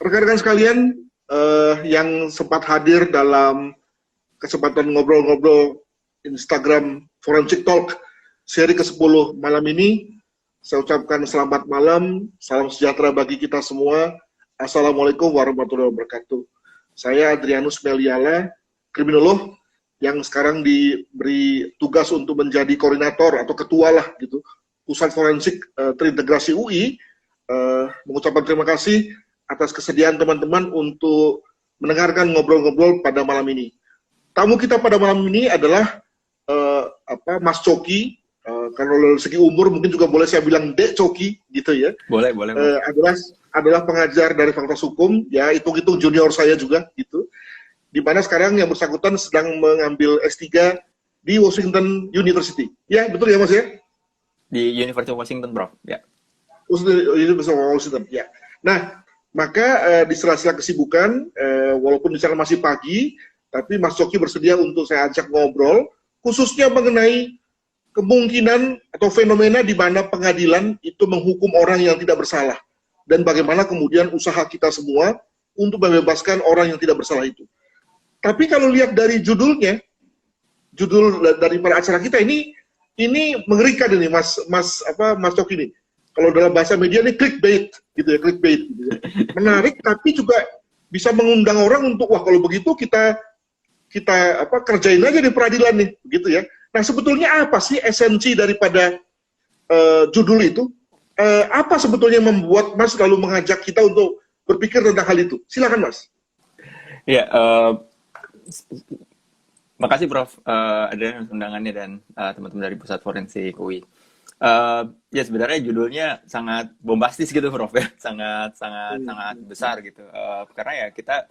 Rekan-rekan sekalian yang sempat hadir dalam kesempatan ngobrol-ngobrol Instagram Forensic Talk seri ke-10 malam ini, saya ucapkan selamat malam, salam sejahtera bagi kita semua. Assalamualaikum warahmatullahi wabarakatuh. Saya Adrianus Meliala, kriminolog yang sekarang diberi tugas untuk menjadi koordinator atau ketua lah gitu, Pusat Forensik Terintegrasi UI, mengucapkan terima kasih atas kesediaan teman-teman untuk mendengarkan ngobrol-ngobrol pada malam ini. Tamu kita pada malam ini adalah Mas Coki. Kalau dari segi umur mungkin juga boleh saya bilang Dek Coki gitu ya. Boleh. Adalah pengajar dari Fakultas Hukum, ya hitung-hitung junior saya juga gitu. Di mana sekarang yang bersangkutan sedang mengambil S3 di Washington University. Ya, betul ya Mas ya? Di University of Washington, Prof. Ya. University of Washington, ya. Nah, maka di sela-sela kesibukan, walaupun di sana masih pagi, tapi Mas Coki bersedia untuk saya ajak ngobrol, khususnya mengenai kemungkinan atau fenomena di mana pengadilan itu menghukum orang yang tidak bersalah, dan bagaimana kemudian usaha kita semua untuk membebaskan orang yang tidak bersalah itu. Tapi kalau lihat dari judulnya, judul daripada acara kita ini mengerikan ini, Mas Coki ini. Kalau dalam bahasa media ini clickbait gitu ya, clickbait gitu ya. Menarik tapi juga bisa mengundang orang untuk wah kalau begitu kita kerjain aja di peradilan nih gitu ya. Nah, sebetulnya apa sih esensi daripada judul itu? Apa sebetulnya membuat Mas lalu mengajak kita untuk berpikir tentang hal itu? Silakan Mas. Ya, makasih Prof. Ada undangannya dan teman-teman dari Pusat Forensik UI. Ya sebenarnya judulnya sangat bombastis gitu Prof ya, sangat besar gitu. Karena ya kita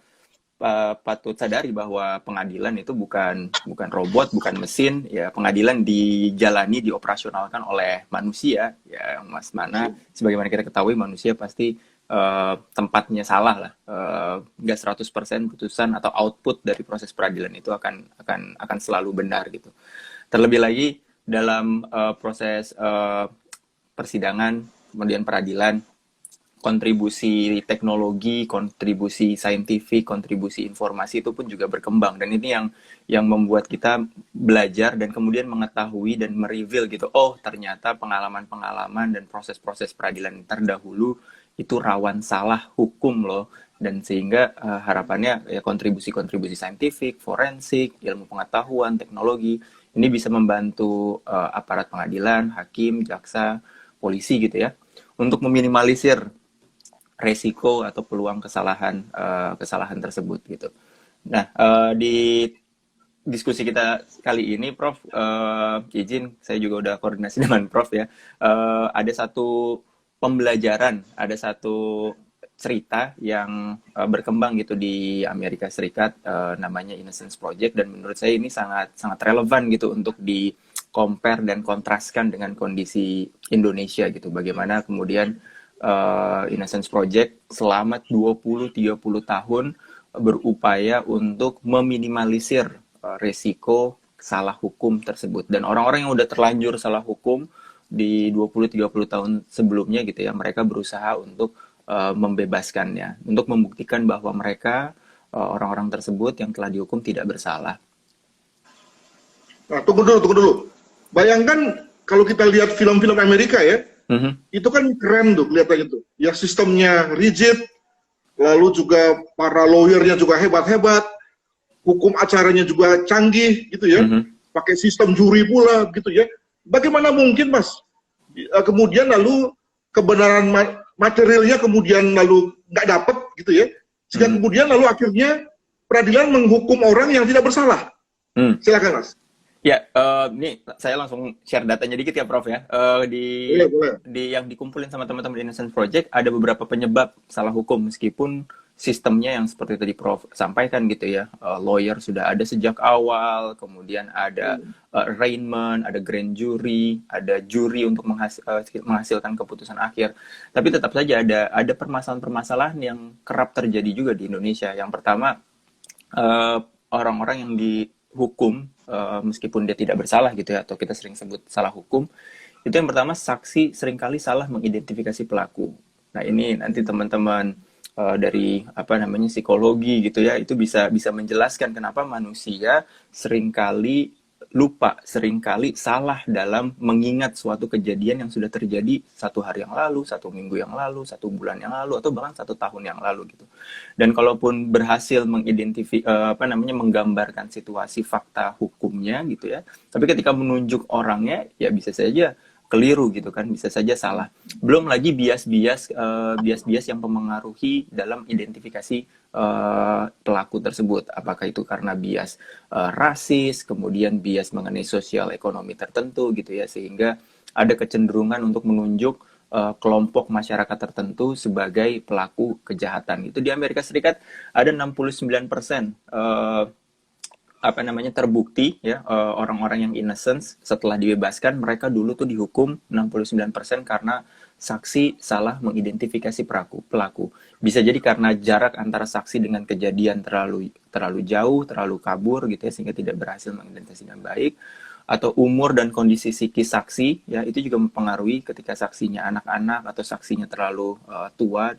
patut sadari bahwa pengadilan itu bukan robot, bukan mesin. Ya pengadilan dioperasionalkan oleh manusia. Ya Mas, mana sebagaimana kita ketahui manusia pasti tempatnya salah lah. Nggak 100% putusan atau output dari proses peradilan itu akan selalu benar gitu. Terlebih lagi dalam proses persidangan, kemudian peradilan, kontribusi teknologi, kontribusi saintifik, kontribusi informasi itu pun juga berkembang, dan ini yang membuat kita belajar dan kemudian mengetahui dan mereveal gitu, oh ternyata pengalaman-pengalaman dan proses-proses peradilan terdahulu itu rawan salah hukum loh, dan sehingga harapannya ya kontribusi-kontribusi saintifik, forensik, ilmu pengetahuan, teknologi ini bisa membantu aparat pengadilan, hakim, jaksa, polisi gitu ya, untuk meminimalisir resiko atau peluang kesalahan tersebut gitu. Nah, di diskusi kita kali ini, Prof, izin saya juga udah koordinasi dengan Prof ya. Ada satu pembelajaran, ada satu cerita yang berkembang gitu di Amerika Serikat, namanya Innocence Project, dan menurut saya ini sangat relevan gitu untuk di compare dan kontraskan dengan kondisi Indonesia gitu. Bagaimana kemudian Innocence Project selama 20-30 tahun berupaya untuk meminimalisir resiko salah hukum tersebut, dan orang-orang yang udah terlanjur salah hukum di 20-30 tahun sebelumnya gitu ya, mereka berusaha untuk membebaskannya, untuk membuktikan bahwa mereka orang-orang tersebut yang telah dihukum tidak bersalah. Nah, tunggu dulu. Bayangkan kalau kita lihat film-film Amerika ya, itu kan keren tuh kelihatannya tuh. Ya sistemnya rigid, lalu juga para lawyernya juga hebat-hebat, hukum acaranya juga canggih gitu ya, pakai sistem juri pula gitu ya. Bagaimana mungkin Mas kemudian lalu kebenaran materialnya kemudian lalu nggak dapat gitu ya, sehingga kemudian lalu akhirnya peradilan menghukum orang yang tidak bersalah. Silakan Mas. Ya, ini saya langsung share datanya dikit ya Prof ya. Di yang dikumpulin sama teman-teman Innocence Project ada beberapa penyebab salah hukum, meskipun sistemnya yang seperti tadi Prof sampaikan gitu ya, lawyer sudah ada sejak awal, kemudian ada arraignment, ada grand jury, ada juri untuk menghasilkan keputusan akhir. Tapi tetap saja ada permasalahan-permasalahan yang kerap terjadi juga di Indonesia. Yang pertama, orang-orang yang dihukum meskipun dia tidak bersalah gitu ya, atau kita sering sebut salah hukum, itu yang pertama, saksi seringkali salah mengidentifikasi pelaku. Nah ini nanti teman-teman dari apa namanya psikologi gitu ya, itu bisa bisa menjelaskan kenapa manusia seringkali lupa, seringkali salah dalam mengingat suatu kejadian yang sudah terjadi 1 hari yang lalu, 1 minggu yang lalu, 1 bulan yang lalu, atau bahkan 1 tahun yang lalu gitu. Dan kalaupun berhasil apa namanya menggambarkan situasi fakta hukumnya gitu ya, tapi ketika menunjuk orangnya ya bisa saja keliru gitu kan, bisa saja salah. Belum lagi bias-bias yang mempengaruhi dalam identifikasi pelaku tersebut. Apakah itu karena bias rasis, kemudian bias mengenai sosial ekonomi tertentu gitu ya, sehingga ada kecenderungan untuk menunjuk kelompok masyarakat tertentu sebagai pelaku kejahatan. Itu di Amerika Serikat ada 69% apa namanya terbukti ya orang-orang yang innocent setelah dibebaskan, mereka dulu tuh dihukum 69% karena saksi salah mengidentifikasi pelaku. Bisa jadi karena jarak antara saksi dengan kejadian terlalu jauh, terlalu kabur gitu ya, sehingga tidak berhasil mengidentifikasi dengan baik, atau umur dan kondisi psikis saksi ya, itu juga mempengaruhi ketika saksinya anak-anak atau saksinya terlalu tua,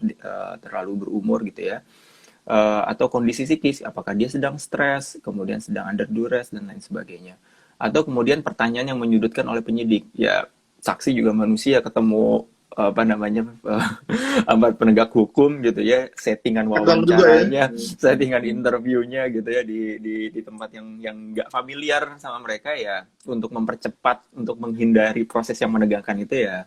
terlalu berumur gitu ya. Atau kondisi psikis, apakah dia sedang stres, kemudian sedang under duress, dan lain sebagainya. Atau kemudian pertanyaan yang menyudutkan oleh penyidik, ya saksi juga manusia, ketemu apa namanya amat penegak hukum gitu ya, settingan Tegang juga ya. wawancaranya, settingan interviewnya gitu ya di tempat yang nggak familiar sama mereka ya, untuk mempercepat, untuk menghindari proses yang menegangkan itu ya,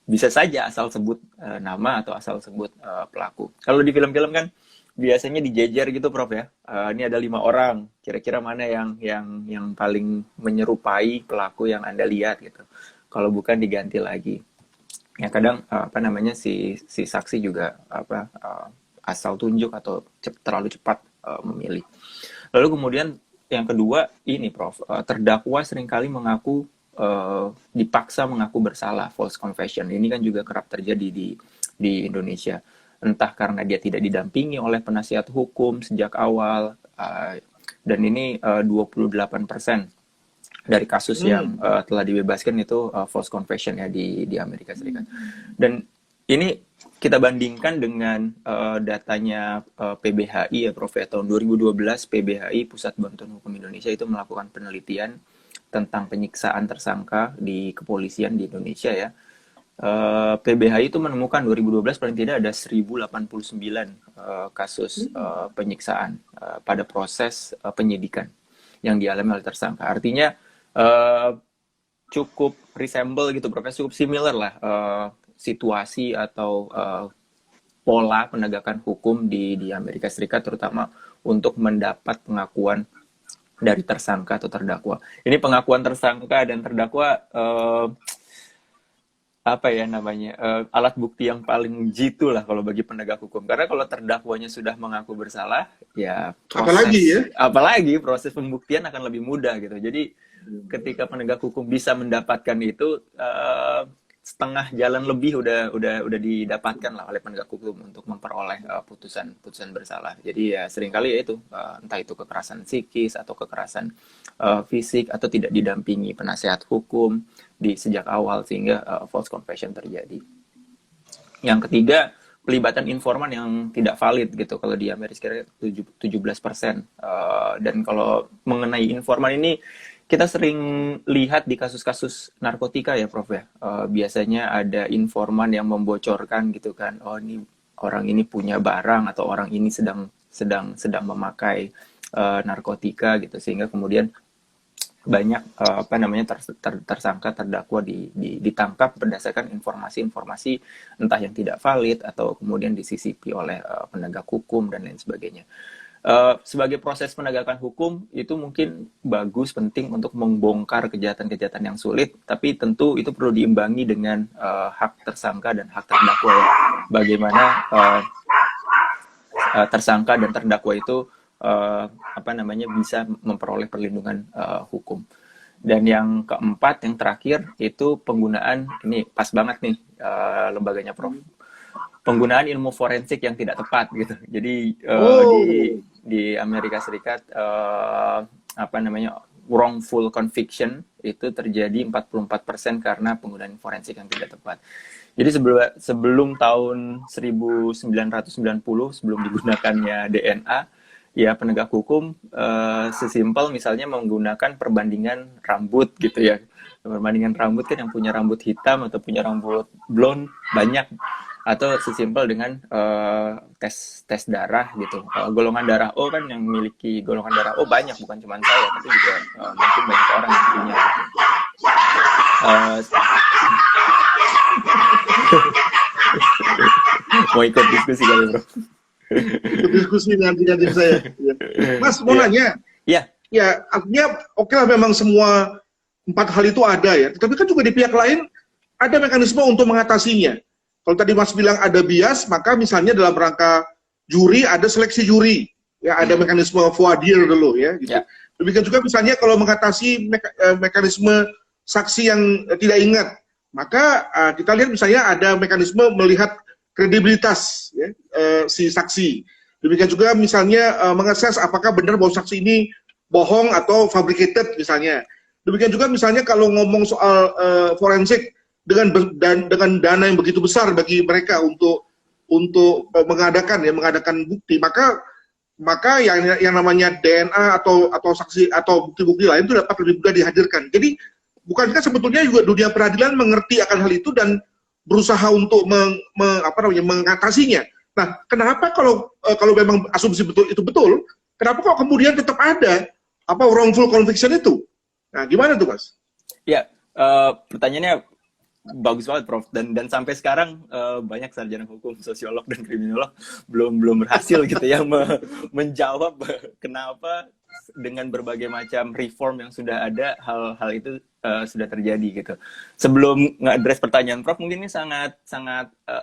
bisa saja asal sebut nama atau asal sebut pelaku. Kalau di film-film kan biasanya dijejer gitu, Prof ya. Ini ada 5 orang. Kira-kira mana yang paling menyerupai pelaku yang Anda lihat gitu. Kalau bukan diganti lagi. Ya kadang apa namanya si saksi juga apa asal tunjuk atau terlalu cepat memilih. Lalu kemudian yang kedua ini, Prof, terdakwa seringkali mengaku dipaksa mengaku bersalah, false confession. Ini kan juga kerap terjadi di Indonesia. Entah karena dia tidak didampingi oleh penasihat hukum sejak awal, dan ini 28% dari kasus yang telah dibebaskan itu false confession ya di Amerika Serikat. Dan ini kita bandingkan dengan datanya PBHI ya, Prof. Tahun 2012 PBHI, Pusat Bantuan Hukum Indonesia, itu melakukan penelitian tentang penyiksaan tersangka di kepolisian di Indonesia ya. PBHI itu menemukan 2012 paling tidak ada 1089 kasus penyiksaan pada proses penyidikan yang dialami oleh tersangka. Artinya cukup resemble gitu, Prof, cukup similar lah situasi atau pola penegakan hukum di Amerika Serikat, terutama untuk mendapat pengakuan dari tersangka atau terdakwa. Ini pengakuan tersangka dan terdakwa apa ya namanya, alat bukti yang paling jitu lah kalau bagi penegak hukum. Karena kalau terdakwanya sudah mengaku bersalah, ya apalagi proses pembuktian akan lebih mudah gitu. Jadi ketika penegak hukum bisa mendapatkan itu, setengah jalan lebih udah didapatkan lah oleh penegak hukum untuk memperoleh putusan bersalah. Jadi ya seringkali ya itu entah itu kekerasan psikis atau kekerasan fisik, atau tidak didampingi penasehat hukum di sejak awal, sehingga false confession terjadi. Yang ketiga, pelibatan informan yang tidak valid gitu. Kalau di Amerika Serikat 17%. Dan kalau mengenai informan ini, kita sering lihat di kasus-kasus narkotika ya, Prof ya. Biasanya ada informan yang membocorkan gitu kan. Oh, ini orang ini punya barang, atau orang ini sedang memakai narkotika gitu, sehingga kemudian banyak apa namanya tersangka, terdakwa ditangkap berdasarkan informasi-informasi entah yang tidak valid atau kemudian disisipi oleh penegak hukum dan lain sebagainya. Sebagai proses penegakan hukum itu mungkin bagus, penting untuk membongkar kejahatan-kejahatan yang sulit, tapi tentu itu perlu diimbangi dengan hak tersangka dan hak terdakwa ya. Bagaimana tersangka dan terdakwa itu apa namanya bisa memperoleh perlindungan hukum. Dan yang keempat, yang terakhir, itu penggunaan, ini pas banget nih lembaganya Prof, penggunaan ilmu forensik yang tidak tepat gitu. Jadi di Amerika Serikat apa namanya wrongful conviction itu terjadi 44% karena penggunaan forensik yang tidak tepat. Jadi sebelum tahun 1990, sebelum digunakannya DNA, ya penegak hukum sesimpel misalnya menggunakan perbandingan rambut gitu ya. Perbandingan rambut kan yang punya rambut hitam atau punya rambut blond banyak, atau sesimpel dengan tes darah gitu. Golongan darah O kan, yang memiliki golongan darah O banyak, bukan cuma saya, tapi juga mungkin banyak orang yang punya gitu. Mau ikut diskusi kali, Bro? Diskusi nanti saya. Ya. Mas mau nanya. Iya. Ya, artinya oke lah, memang semua 4 hal itu ada ya. Tapi kan juga di pihak lain ada mekanisme untuk mengatasinya. Kalau tadi Mas bilang ada bias, maka misalnya dalam rangka juri ada seleksi juri. Ya, ada mekanisme voir dire dulu ya. Gitu. Ya. Demikian juga misalnya kalau mengatasi mekanisme saksi yang tidak ingat, maka kita lihat misalnya ada mekanisme melihat kredibilitas ya, si saksi. Demikian juga misalnya mengakses apakah benar bahwa saksi ini bohong atau fabricated misalnya. Demikian juga misalnya kalau ngomong soal forensik dengan dana yang begitu besar bagi mereka untuk mengadakan bukti, maka yang namanya DNA atau saksi atau bukti-bukti lain itu dapat lebih mudah dihadirkan. Jadi bukankah sebetulnya juga dunia peradilan mengerti akan hal itu dan berusaha untuk mengatasinya? Nah, kenapa kalau memang asumsi itu betul, kenapa kok kemudian tetap ada wrongful conviction itu? Nah, gimana tuh, Mas? Ya, pertanyaannya bagus banget, Prof. Dan sampai sekarang banyak sarjana hukum, sosiolog dan kriminolog belum berhasil gitu ya menjawab kenapa dengan berbagai macam reform yang sudah ada hal itu sudah terjadi gitu. Sebelum nge-address pertanyaan Prof, mungkin ini sangat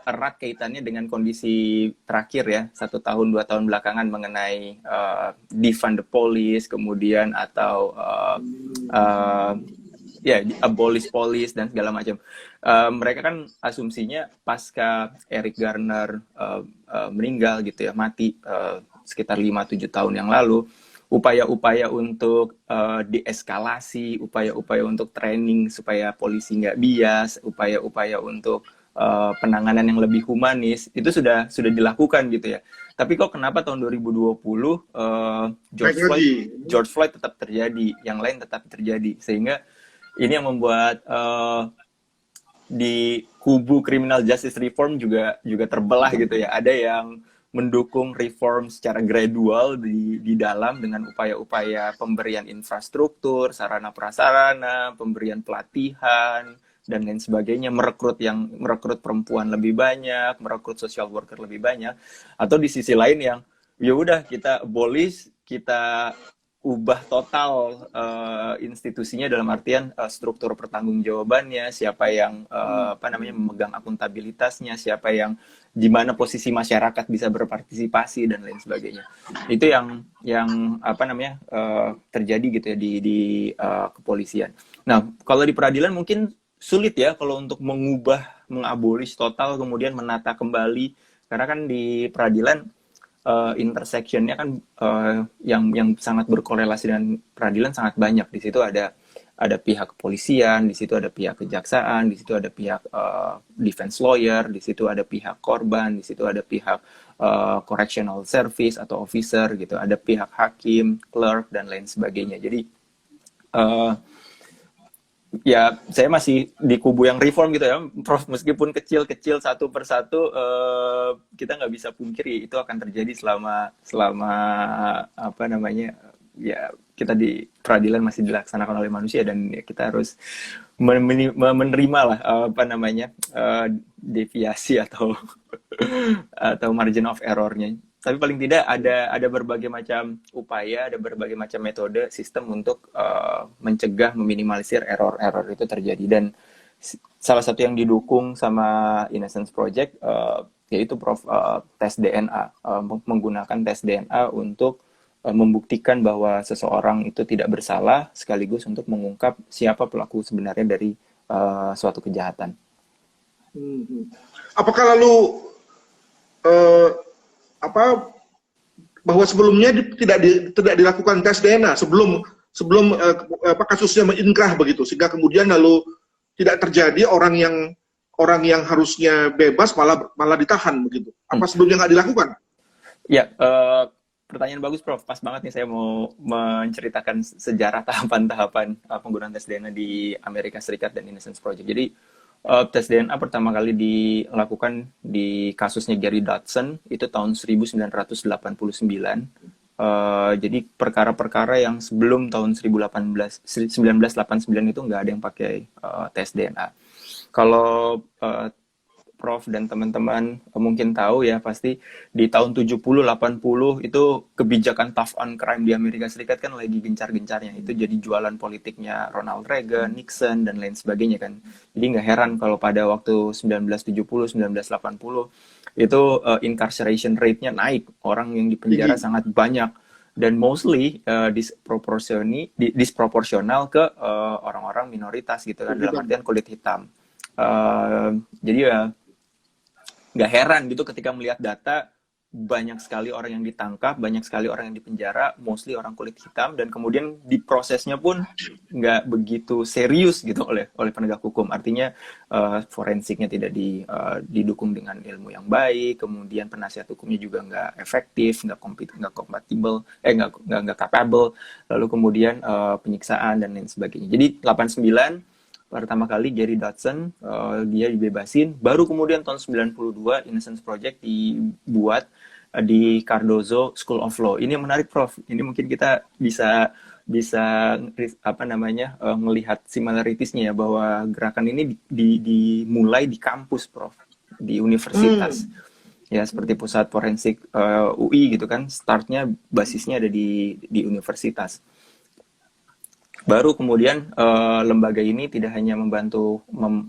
erat kaitannya dengan kondisi terakhir ya, 1 tahun 2 tahun belakangan mengenai defund the police, kemudian atau abolish police dan segala macam. Mereka kan asumsinya pasca Eric Garner meninggal gitu ya, mati sekitar 5-7 tahun yang lalu, upaya-upaya untuk deeskalasi, upaya-upaya untuk training supaya polisi nggak bias, upaya-upaya untuk penanganan yang lebih humanis itu sudah dilakukan gitu ya. Tapi kok kenapa tahun 2020 George Floyd tetap terjadi, yang lain tetap terjadi, sehingga ini yang membuat di kubu criminal justice reform juga terbelah gitu ya. Ada yang mendukung reform secara gradual di dalam dengan upaya-upaya pemberian infrastruktur, sarana prasarana, pemberian pelatihan dan lain sebagainya, merekrut perempuan lebih banyak, merekrut social worker lebih banyak. Atau di sisi lain yang ya udah kita abolish, kita ubah total institusinya dalam artian struktur pertanggungjawabannya, siapa yang memegang akuntabilitasnya, siapa yang di mana posisi masyarakat bisa berpartisipasi dan lain sebagainya. Itu yang terjadi gitu ya di kepolisian. Nah, kalau di peradilan mungkin sulit ya kalau untuk mengabolish total kemudian menata kembali, karena kan di peradilan intersection-nya kan yang sangat berkorelasi dengan peradilan sangat banyak. Di situ ada pihak kepolisian, di situ ada pihak kejaksaan, di situ ada pihak defense lawyer, di situ ada pihak korban, di situ ada pihak correctional service atau officer gitu, ada pihak hakim, clerk dan lain sebagainya. Jadi ya saya masih di kubu yang reform gitu ya, Prof. Meskipun kecil-kecil satu persatu, kita nggak bisa pungkiri itu akan terjadi selama ya kita di peradilan masih dilaksanakan oleh manusia, dan ya kita harus menerima lah deviasi atau margin of error-nya. Tapi paling tidak ada berbagai macam upaya, ada berbagai macam metode sistem untuk mencegah, meminimalisir error itu terjadi. Dan salah satu yang didukung sama Innocence Project yaitu tes DNA, menggunakan tes DNA untuk membuktikan bahwa seseorang itu tidak bersalah, sekaligus untuk mengungkap siapa pelaku sebenarnya dari suatu kejahatan. Apakah lalu bahwa sebelumnya tidak dilakukan tes DNA sebelum kasusnya menginkrah begitu, sehingga kemudian lalu tidak terjadi orang orang yang harusnya bebas malah ditahan begitu. Apa sebelumnya nggak dilakukan? Ya, pertanyaan bagus, Prof. Pas banget nih saya mau menceritakan sejarah tahapan-tahapan penggunaan tes DNA di Amerika Serikat dan Innocence Project. Jadi, tes DNA pertama kali dilakukan di kasusnya Gary Dodson, itu tahun 1989. Jadi, perkara-perkara yang sebelum tahun 1989 itu nggak ada yang pakai tes DNA. Kalau Prof dan teman-teman mungkin tahu ya, pasti di tahun 70-80 itu kebijakan tough on crime di Amerika Serikat kan lagi gencar-gencarnya. Itu jadi jualan politiknya Ronald Reagan, Nixon, dan lain sebagainya kan. Jadi nggak heran kalau pada waktu 1970-1980 itu incarceration rate-nya naik. Orang yang dipenjara sangat banyak. Dan mostly disproporsional ke orang-orang minoritas gitu kan, dalam artian kulit hitam. Jadi ya nggak heran gitu ketika melihat data banyak sekali orang yang ditangkap, banyak sekali orang yang dipenjara, mostly orang kulit hitam, dan kemudian diprosesnya pun nggak begitu serius gitu oleh penegak hukum. Artinya forensiknya tidak didukung dengan ilmu yang baik, kemudian penasihat hukumnya juga nggak efektif, nggak compatible, nggak capable, lalu kemudian penyiksaan dan lain sebagainya. Jadi 89 pertama kali Gary Dodson dia dibebasin, baru kemudian tahun 92 Innocence Project dibuat di Cardozo School of Law. Ini yang menarik, Prof. Ini mungkin kita bisa melihat similarities-nya ya, bahwa gerakan ini dimulai di kampus, Prof, di universitas. Ya, seperti pusat forensik UI gitu kan, startnya basisnya ada di universitas. Baru kemudian lembaga ini tidak hanya membantu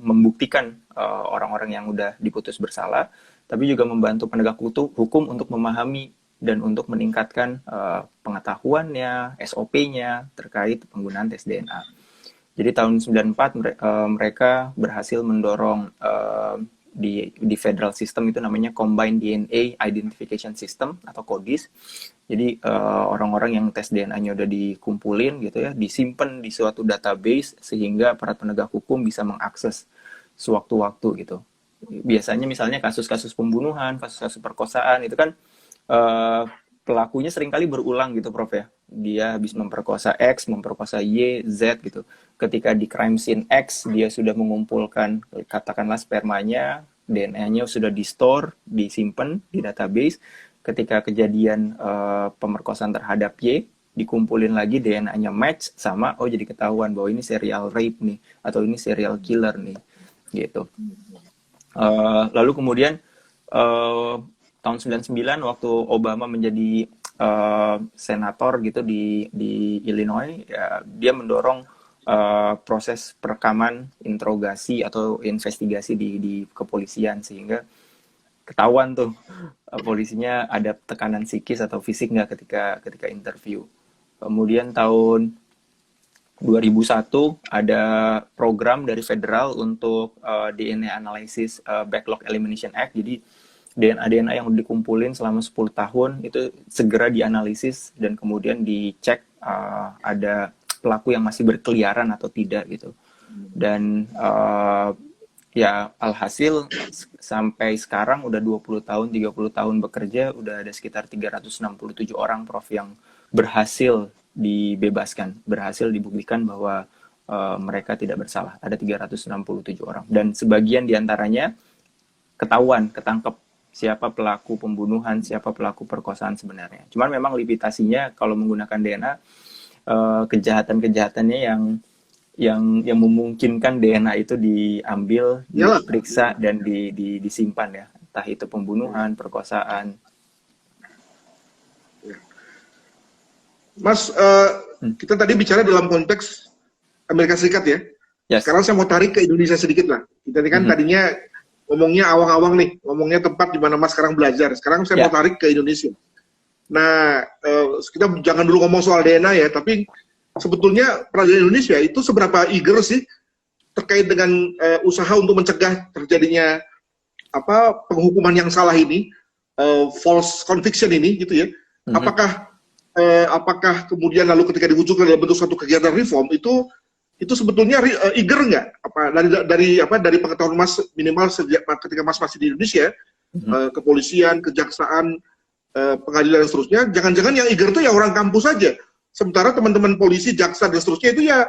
membuktikan orang-orang yang udah diputus bersalah, tapi juga membantu penegak hukum untuk memahami dan untuk meningkatkan pengetahuannya, SOP-nya terkait penggunaan tes DNA. Jadi tahun 94 mereka berhasil mendorong di federal system itu namanya Combined DNA Identification System atau CODIS. Jadi orang-orang yang tes DNA-nya udah dikumpulin gitu ya, disimpan di suatu database sehingga para penegak hukum bisa mengakses sewaktu-waktu gitu. Biasanya misalnya kasus-kasus pembunuhan, kasus-kasus perkosaan itu kan pelakunya seringkali berulang gitu, Prof ya. Dia habis memperkosa X, memperkosa Y, Z gitu. Ketika di crime scene X dia sudah mengumpulkan katakanlah spermanya, DNA-nya sudah di-store, disimpan di database. Ketika kejadian pemerkosaan terhadap Y, dikumpulin lagi DNA-nya match sama, oh jadi ketahuan bahwa ini serial rape nih, atau ini serial killer nih, gitu. Lalu kemudian tahun 99 waktu Obama menjadi senator gitu di Illinois, ya, dia mendorong proses perekaman, interogasi atau investigasi di kepolisian, sehingga ketahuan tuh polisinya ada tekanan psikis atau fisik nggak ketika interview. Kemudian tahun 2001 ada program dari federal untuk DNA Analysis Backlog Elimination Act. Jadi DNA yang dikumpulin selama 10 tahun itu segera dianalisis dan kemudian dicek ada pelaku yang masih berkeliaran atau tidak gitu. Dan ya alhasil sampai sekarang udah 20 tahun, 30 tahun bekerja, udah ada sekitar 367 orang, Prof, yang berhasil dibebaskan, berhasil dibuktikan bahwa mereka tidak bersalah. Ada 367 orang. Dan sebagian diantaranya ketangkep siapa pelaku pembunuhan, siapa pelaku perkosaan sebenarnya. Cuman memang limitasinya kalau menggunakan DNA, kejahatan-kejahatannya yang memungkinkan DNA itu diambil, diperiksa dan disimpan ya. Entah itu pembunuhan, perkosaan. Mas, kita tadi bicara dalam konteks Amerika Serikat ya. Yes. Sekarang saya mau tarik ke Indonesia sedikit lah. Kita kan tadinya ngomongnya awang-awang nih, ngomongnya tempat di mana Mas sekarang belajar. Sekarang saya mau tarik ke Indonesia. Nah, kita jangan dulu ngomong soal DNA ya, tapi sebetulnya peradilan Indonesia itu seberapa eager sih terkait dengan usaha untuk mencegah terjadinya penghukuman yang salah ini, false conviction ini gitu ya. Apakah kemudian lalu ketika diwujudkan dalam bentuk suatu kegiatan reform itu itu sebetulnya eager nggak apa dari pengetahuan Mas minimal sejak ketika Mas masih di Indonesia, kepolisian, kejaksaan, pengadilan dan seterusnya, jangan-jangan yang eager itu ya orang kampus saja. Sementara teman-teman polisi, jaksa dan seterusnya itu ya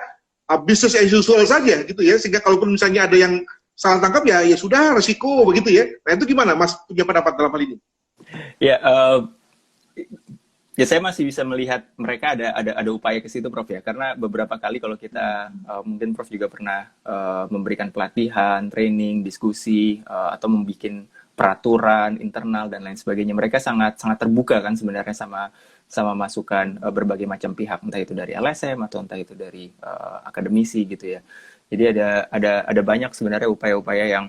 business as usual saja gitu ya. Sehingga kalaupun misalnya ada yang salah tangkap ya sudah resiko begitu ya. Nah itu gimana Mas punya pendapat dalam hal ini? Ya, ya saya masih bisa melihat mereka ada upaya ke situ, Prof ya. Karena beberapa kali kalau kita mungkin Prof juga pernah memberikan pelatihan, training, diskusi atau membuat peraturan internal dan lain sebagainya. Mereka sangat terbuka kan sebenarnya sama masukan berbagai macam pihak, entah itu dari LSM atau entah itu dari akademisi gitu ya. Jadi ada banyak sebenarnya upaya-upaya yang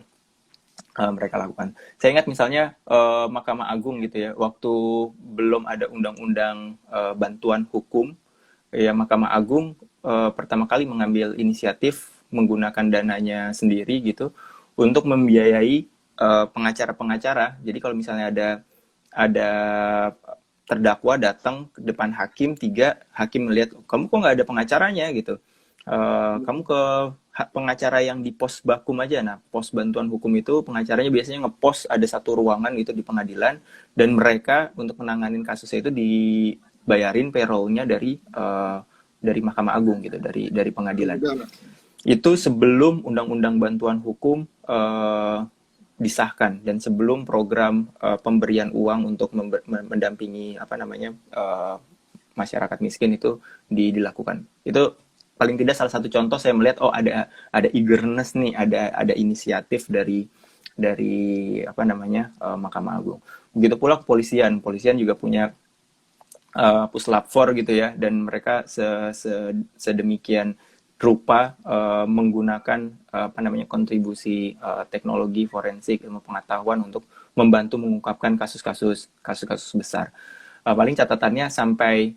mereka lakukan. Saya ingat misalnya Mahkamah Agung gitu ya, waktu belum ada undang-undang bantuan hukum, ya Mahkamah Agung pertama kali mengambil inisiatif menggunakan dananya sendiri gitu untuk membiayai pengacara-pengacara. Jadi kalau misalnya ada terdakwa datang ke depan hakim, 3 hakim melihat kamu kok nggak ada pengacaranya gitu, kamu ke pengacara yang di pos bakum aja. Nah, pos bantuan hukum itu pengacaranya biasanya ngepost ada satu ruangan gitu di pengadilan, dan mereka untuk menanganin kasusnya itu dibayarin payroll-nya dari Mahkamah Agung gitu, dari pengadilan. Itu sebelum undang-undang bantuan hukum disahkan dan sebelum program pemberian uang untuk mendampingi masyarakat miskin itu dilakukan. Itu paling tidak salah satu contoh saya melihat ada eagerness nih, ada inisiatif dari Mahkamah Agung. Begitu pula kepolisian juga punya puslap 4 gitu ya, dan mereka sedemikian rupa menggunakan kontribusi teknologi forensik, ilmu pengetahuan untuk membantu mengungkapkan kasus-kasus besar. Paling catatannya sampai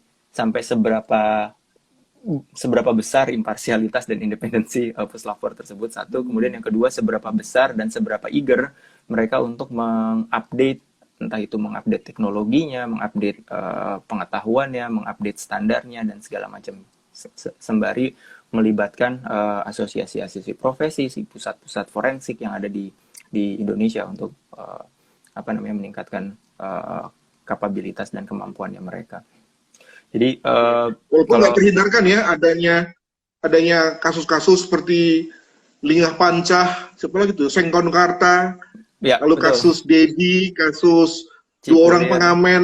seberapa besar imparsialitas dan independensi puslap 4 tersebut, satu. Kemudian yang kedua, seberapa besar dan seberapa eager mereka untuk mengupdate, entah itu mengupdate teknologinya, mengupdate pengetahuannya, mengupdate standarnya dan segala macam, sembari melibatkan asosiasi-asosiasi profesi, pusat-pusat forensik yang ada di Indonesia untuk meningkatkan kapabilitas dan kemampuannya mereka. Jadi walaupun nggak terhindarkan ya adanya kasus-kasus seperti Lingah Pancah, siapa lagi tuh, Sengkon Karta, ya, lalu betul. Kasus Dedi, kasus Cipulir, 2 orang pengamen,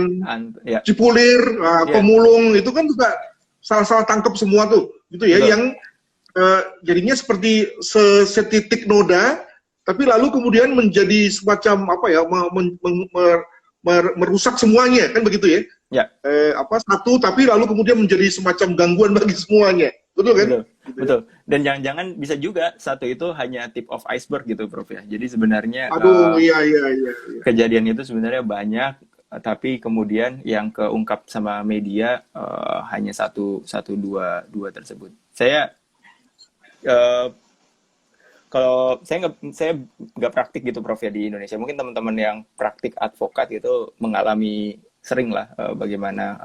Cipulir, pemulung, itu kan juga salah tangkap semua tuh, gitu ya, betul. Yang jadinya seperti setitik noda, tapi lalu kemudian menjadi semacam merusak semuanya, kan begitu ya? Ya. Satu, tapi lalu kemudian menjadi semacam gangguan bagi semuanya, betul kan? Betul. Dan jangan-jangan bisa juga satu itu hanya tip of iceberg gitu, Prof ya. Jadi sebenarnya iya. Kejadian itu sebenarnya banyak, tapi kemudian yang keungkap sama media hanya dua tersebut. Saya kalau saya nggak praktik gitu, Prof ya, di Indonesia. Mungkin teman-teman yang praktik advokat itu mengalami sering lah bagaimana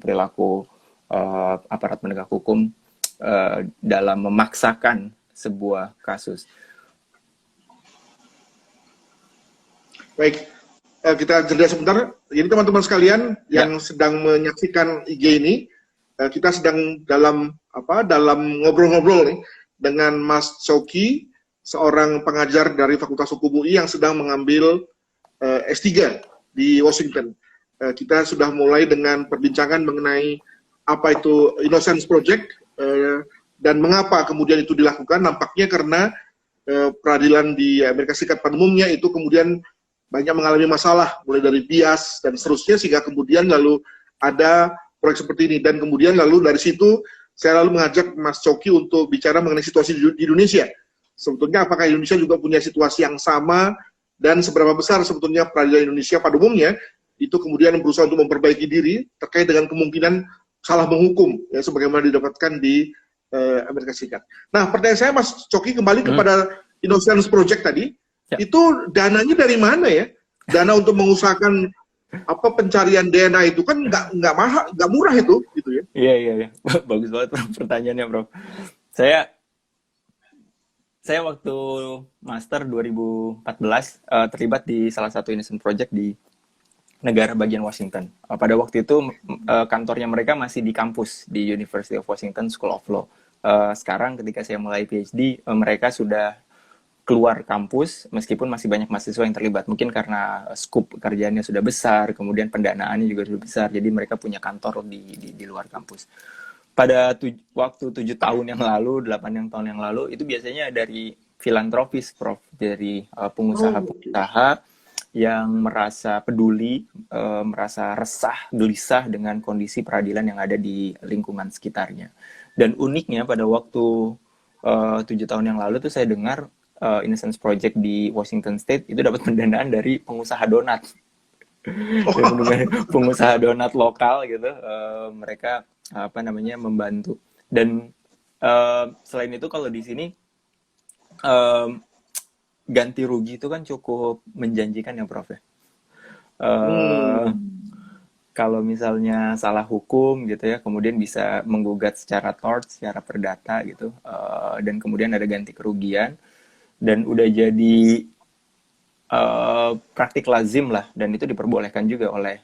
perilaku aparat penegak hukum dalam memaksakan sebuah kasus. Baik, kita jeda sebentar. Jadi teman-teman sekalian yang sedang menyaksikan IG ini, kita sedang dalam ngobrol-ngobrol nih dengan Mas Coki, seorang pengajar dari Fakultas Hukum UI yang sedang mengambil S3 di Washington. Kita sudah mulai dengan perbincangan mengenai apa itu Innocence Project dan mengapa kemudian itu dilakukan. Nampaknya karena peradilan di Amerika Serikat pada umumnya itu kemudian banyak mengalami masalah, mulai dari bias dan seterusnya, sehingga kemudian lalu ada proyek seperti ini. Dan kemudian lalu dari situ saya lalu mengajak Mas Coki untuk bicara mengenai situasi di Indonesia. Sebetulnya apakah Indonesia juga punya situasi yang sama, dan seberapa besar sebetulnya peradilan Indonesia pada umumnya itu kemudian berusaha untuk memperbaiki diri terkait dengan kemungkinan salah menghukum, ya, sebagaimana didapatkan di Amerika Serikat. Nah, pertanyaan saya, Mas Coki, kembali kepada Innocence Project tadi, itu dananya dari mana ya? Dana untuk mengusahakan pencarian DNA itu kan nggak murah itu, gitu ya? Iya. Bagus banget pertanyaannya, Prof. Saya saya waktu master 2014 terlibat di salah satu innocent project di negara bagian Washington. Pada waktu itu kantornya mereka masih di kampus di University of Washington School of Law. Sekarang ketika saya mulai PhD, mereka sudah keluar kampus meskipun masih banyak mahasiswa yang terlibat. Mungkin karena scope pekerjaannya sudah besar, kemudian pendanaannya juga sudah besar, jadi mereka punya kantor di luar kampus. Pada waktu 7 tahun yang lalu, 8 tahun yang lalu, itu biasanya dari filantropis, Prof. Dari pengusaha-pengusaha yang merasa peduli, merasa resah, gelisah dengan kondisi peradilan yang ada di lingkungan sekitarnya. Dan uniknya pada waktu 7 tahun yang lalu tuh saya dengar Innocence Project di Washington State itu dapat pendanaan dari pengusaha donat. Pengusaha donat lokal gitu, mereka membantu. Dan selain itu kalau di sini ganti rugi itu kan cukup menjanjikan ya, Prof. Kalau misalnya salah hukum gitu ya, kemudian bisa menggugat secara tort, secara perdata gitu, dan kemudian ada ganti kerugian, dan udah jadi praktik lazim lah, dan itu diperbolehkan juga oleh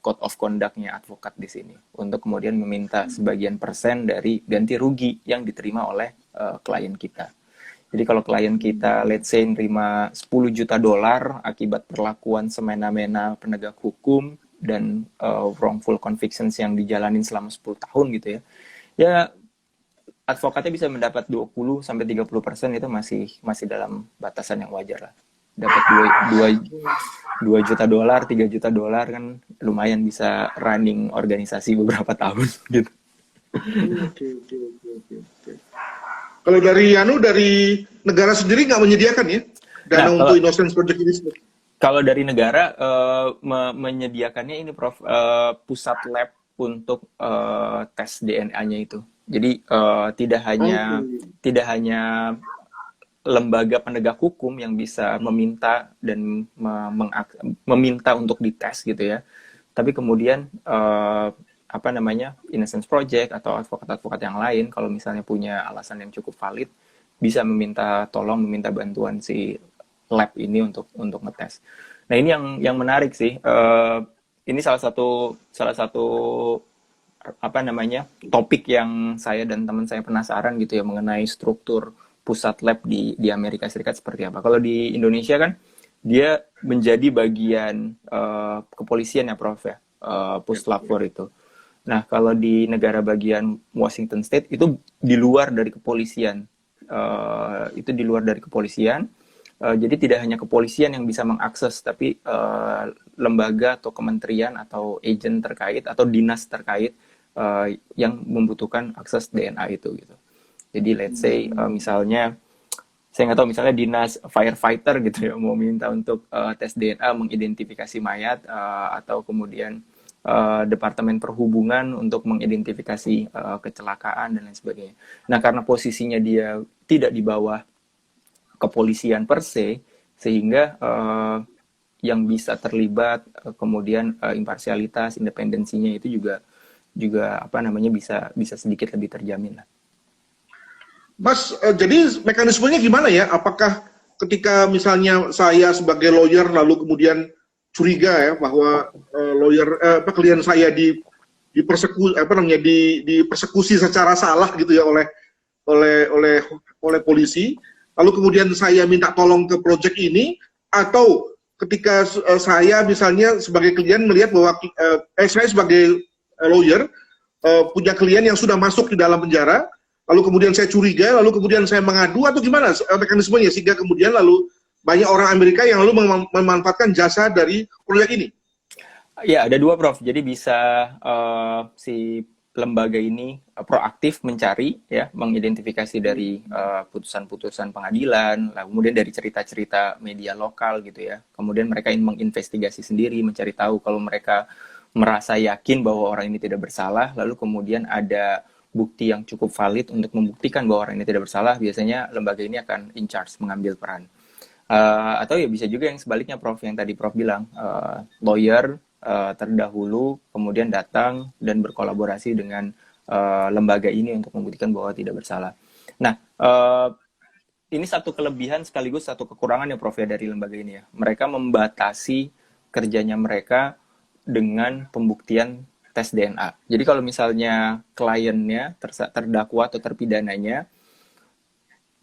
code of conduct-nya advokat di sini untuk kemudian meminta sebagian persen dari ganti rugi yang diterima oleh klien kita. Jadi kalau klien kita let's say nerima $10 juta akibat perlakuan semena-mena penegak hukum dan wrongful convictions yang dijalanin selama 10 tahun gitu ya. Ya advokatnya bisa mendapat 20-30% itu masih dalam batasan yang wajar lah. Dapat $2 juta, $3 juta kan lumayan bisa running organisasi beberapa tahun gitu. Oke. Kalau dari negara sendiri nggak menyediakan ya dana untuk Innocence Project ini? Kalau dari negara menyediakannya ini, Prof, pusat lab untuk tes DNA-nya itu. Jadi tidak hanya lembaga penegak hukum yang bisa meminta dan meminta untuk dites gitu ya. Tapi kemudian Innocence Project atau advokat-advokat yang lain kalau misalnya punya alasan yang cukup valid bisa meminta bantuan si lab ini untuk ngetes. Nah, ini yang menarik sih. Ini salah satu topik yang saya dan teman saya penasaran gitu ya mengenai struktur pusat lab di Amerika Serikat seperti apa. Kalau di Indonesia kan dia menjadi bagian kepolisian ya, Prof ya, Puslapfor itu. Nah, kalau di negara bagian Washington State itu di luar dari kepolisian. Jadi tidak hanya kepolisian yang bisa mengakses, tapi lembaga atau kementerian atau agen terkait atau dinas terkait yang membutuhkan akses DNA itu gitu. Jadi let's say misalnya saya nggak tahu, misalnya dinas firefighter gitu ya mau minta untuk tes DNA mengidentifikasi mayat, atau kemudian Departemen Perhubungan untuk mengidentifikasi kecelakaan dan lain sebagainya. Nah, karena posisinya dia tidak di bawah kepolisian per se, sehingga yang bisa terlibat kemudian imparsialitas, independensinya itu juga bisa sedikit lebih terjamin lah. Mas, jadi mekanismenya gimana ya? Apakah ketika misalnya saya sebagai lawyer lalu kemudian curiga ya bahwa klien saya dipersekusi secara salah gitu ya oleh polisi, lalu kemudian saya minta tolong ke project ini, atau ketika saya misalnya sebagai klien melihat bahwa saya sebagai lawyer punya klien yang sudah masuk di dalam penjara, lalu kemudian saya curiga, lalu kemudian saya mengadu, atau gimana mekanismenya sehingga kemudian lalu banyak orang Amerika yang lalu memanfaatkan jasa dari proyek ini? Ya, ada dua, Prof. Jadi bisa si lembaga ini proaktif mencari, ya, mengidentifikasi dari putusan-putusan pengadilan, lalu kemudian dari cerita-cerita media lokal gitu ya. Kemudian mereka ingin menginvestigasi sendiri, mencari tahu kalau mereka merasa yakin bahwa orang ini tidak bersalah, lalu kemudian ada bukti yang cukup valid untuk membuktikan bahwa orang ini tidak bersalah, biasanya lembaga ini akan in charge, mengambil peran. Atau ya bisa juga yang sebaliknya, Prof, yang tadi Prof bilang, lawyer terdahulu kemudian datang dan berkolaborasi dengan lembaga ini untuk membuktikan bahwa tidak bersalah. Nah, ini satu kelebihan sekaligus satu kekurangan ya Prof ya dari lembaga ini ya. Mereka membatasi kerjanya mereka dengan pembuktian tes DNA. Jadi kalau misalnya kliennya, terdakwa atau terpidananya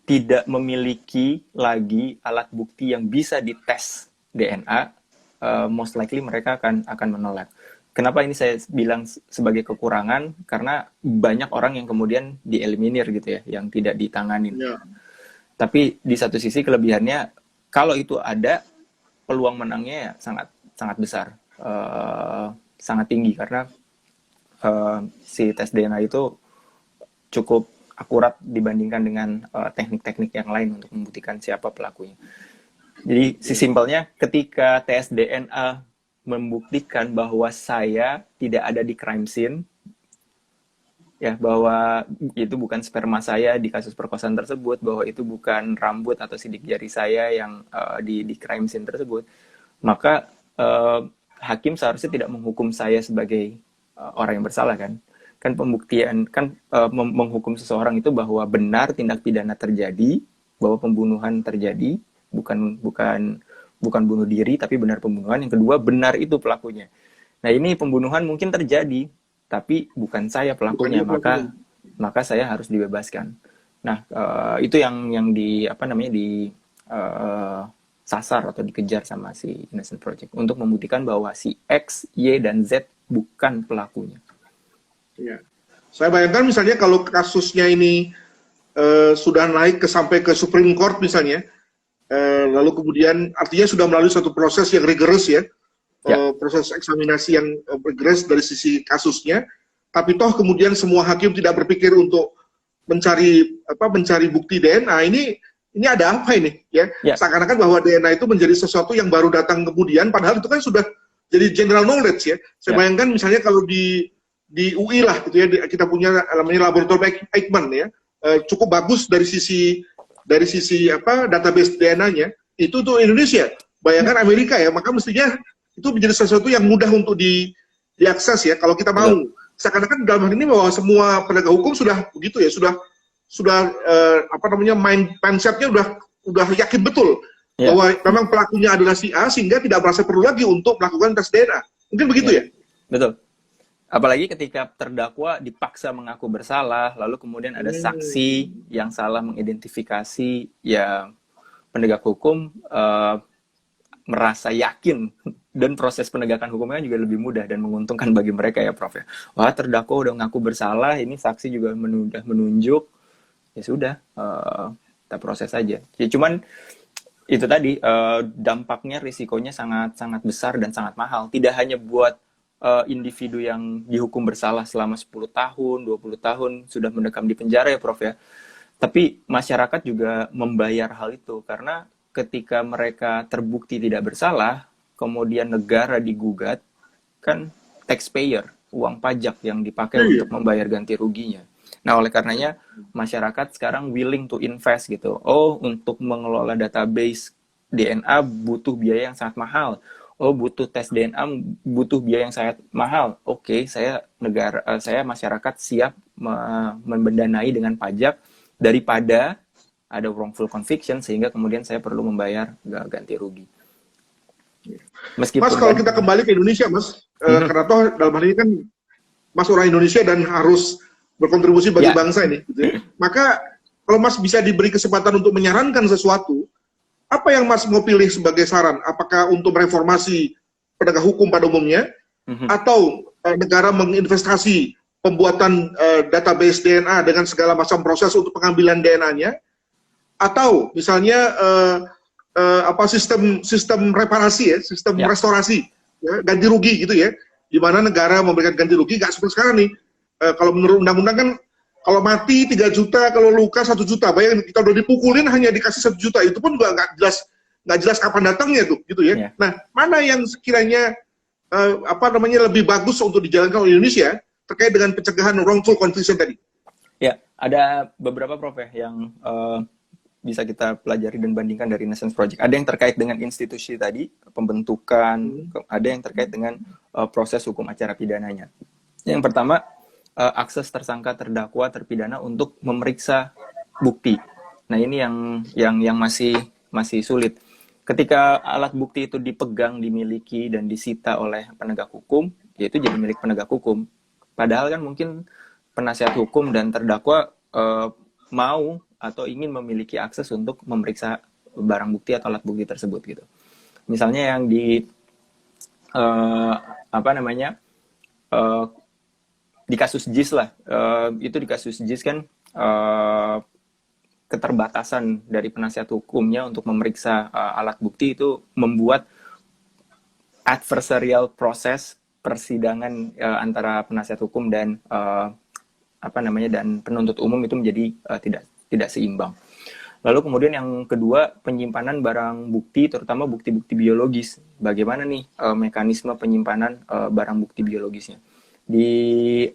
tidak memiliki lagi alat bukti yang bisa dites DNA, most likely mereka akan menolak. Kenapa ini saya bilang sebagai kekurangan? Karena banyak orang yang kemudian dieliminir gitu ya, yang tidak ditanganin. Ya. Tapi di satu sisi kelebihannya, kalau itu ada, peluang menangnya ya sangat sangat besar, sangat tinggi karena si tes DNA itu cukup akurat dibandingkan dengan teknik-teknik yang lain untuk membuktikan siapa pelakunya. Jadi simpelnya ketika tes DNA membuktikan bahwa saya tidak ada di crime scene, ya bahwa itu bukan sperma saya di kasus perkosaan tersebut, bahwa itu bukan rambut atau sidik jari saya yang di crime scene tersebut, maka hakim seharusnya tidak menghukum saya sebagai orang yang bersalah kan. Kan pembuktian kan menghukum seseorang itu bahwa benar tindak pidana terjadi, bahwa pembunuhan terjadi, bukan bunuh diri tapi benar pembunuhan. Yang kedua, benar itu pelakunya. Nah, ini pembunuhan mungkin terjadi tapi bukan saya pelakunya, maka saya harus dibebaskan. Nah, itu yang sasar atau dikejar sama si Innocent Project untuk membuktikan bahwa si X, Y, dan Z bukan pelakunya. Ya. Saya bayangkan misalnya kalau kasusnya ini sudah naik sampai ke Supreme Court misalnya, lalu kemudian artinya sudah melalui satu proses yang rigorous ya, proses eksaminasi yang rigorous dari sisi kasusnya, tapi toh kemudian semua hakim tidak berpikir untuk mencari bukti DNA, ini ada apa ini ya? Seakan-akan bahwa DNA itu menjadi sesuatu yang baru datang kemudian, padahal itu kan sudah jadi general knowledge ya. Saya bayangkan misalnya kalau di UI lah gitu ya, kita punya namanya laboratorium Eichmann ya, cukup bagus dari sisi database DNA-nya, itu tuh Indonesia. Bayangkan Amerika ya, maka mestinya itu menjadi sesuatu yang mudah untuk diakses ya kalau kita mau. Seakan-akan dalam hal ini bahwa semua penegak hukum sudah begitu ya, sudah mindset-nya udah yakin betul bahwa memang pelakunya adalah si A, sehingga tidak merasa perlu lagi untuk melakukan tes DNA. Mungkin begitu ya? Betul. Apalagi ketika terdakwa dipaksa mengaku bersalah, lalu kemudian ada saksi yang salah mengidentifikasi, ya penegak hukum merasa yakin, dan proses penegakan hukumnya juga lebih mudah dan menguntungkan bagi mereka ya Prof ya. Wah, terdakwa udah mengaku bersalah, ini saksi juga sudah menunjuk, ya sudah, kita proses saja. Ya, cuman itu tadi dampaknya, risikonya sangat sangat besar dan sangat mahal. Tidak hanya buat individu yang dihukum bersalah selama 10 tahun, 20 tahun, sudah mendekam di penjara ya Prof ya. Tapi masyarakat juga membayar hal itu, karena ketika mereka terbukti tidak bersalah, kemudian negara digugat, kan taxpayer, uang pajak yang dipakai untuk membayar ganti ruginya. Nah, oleh karenanya masyarakat sekarang willing to invest gitu. Oh, untuk mengelola database DNA butuh biaya yang sangat mahal. Oh, butuh tes DNA, butuh biaya yang sangat mahal. Oke, saya masyarakat siap mendanai dengan pajak daripada ada wrongful conviction sehingga kemudian saya perlu membayar ganti rugi. Meskipun Mas, kalau kita kembali ke Indonesia, Mas, karena toh dalam hal ini kan Mas orang Indonesia dan harus berkontribusi bagi bangsa ini, gitu ya. Maka kalau Mas bisa diberi kesempatan untuk menyarankan sesuatu, apa yang Mas mau pilih sebagai saran? Apakah untuk reformasi penegak hukum pada umumnya, atau negara menginvestasi pembuatan database DNA dengan segala macam proses untuk pengambilan DNA-nya, atau misalnya sistem reparasi ya, sistem restorasi, ya, ganti rugi gitu ya, di mana negara memberikan ganti rugi, nggak seperti sekarang nih. Kalau menurut undang-undang kan, kalau mati 3 juta, kalau luka 1 juta. Bayangin kita udah dipukulin hanya dikasih 1 juta, itu pun nggak jelas kapan datangnya tuh, gitu ya. Nah, mana yang sekiranya lebih bagus untuk dijalankan oleh Indonesia terkait dengan pencegahan wrongful conviction tadi? Ya, ada beberapa Prof yang bisa kita pelajari dan bandingkan dari Innocence Project. Ada yang terkait dengan institusi tadi, pembentukan, ada yang terkait dengan proses hukum acara pidananya. Yang pertama, akses tersangka, terdakwa, terpidana untuk memeriksa bukti. Nah, ini yang masih sulit. Ketika alat bukti itu dipegang, dimiliki dan disita oleh penegak hukum, ya itu jadi milik penegak hukum. Padahal kan mungkin penasihat hukum dan terdakwa mau atau ingin memiliki akses untuk memeriksa barang bukti atau alat bukti tersebut gitu. Misalnya yang di apa namanya di kasus JIS lah, itu di kasus JIS kan keterbatasan dari penasihat hukumnya untuk memeriksa alat bukti itu membuat adversarial proses persidangan antara penasihat hukum dan apa namanya dan penuntut umum itu menjadi tidak seimbang. Lalu kemudian yang kedua, penyimpanan barang bukti, terutama bukti-bukti biologis. Bagaimana nih mekanisme penyimpanan barang bukti biologisnya? Di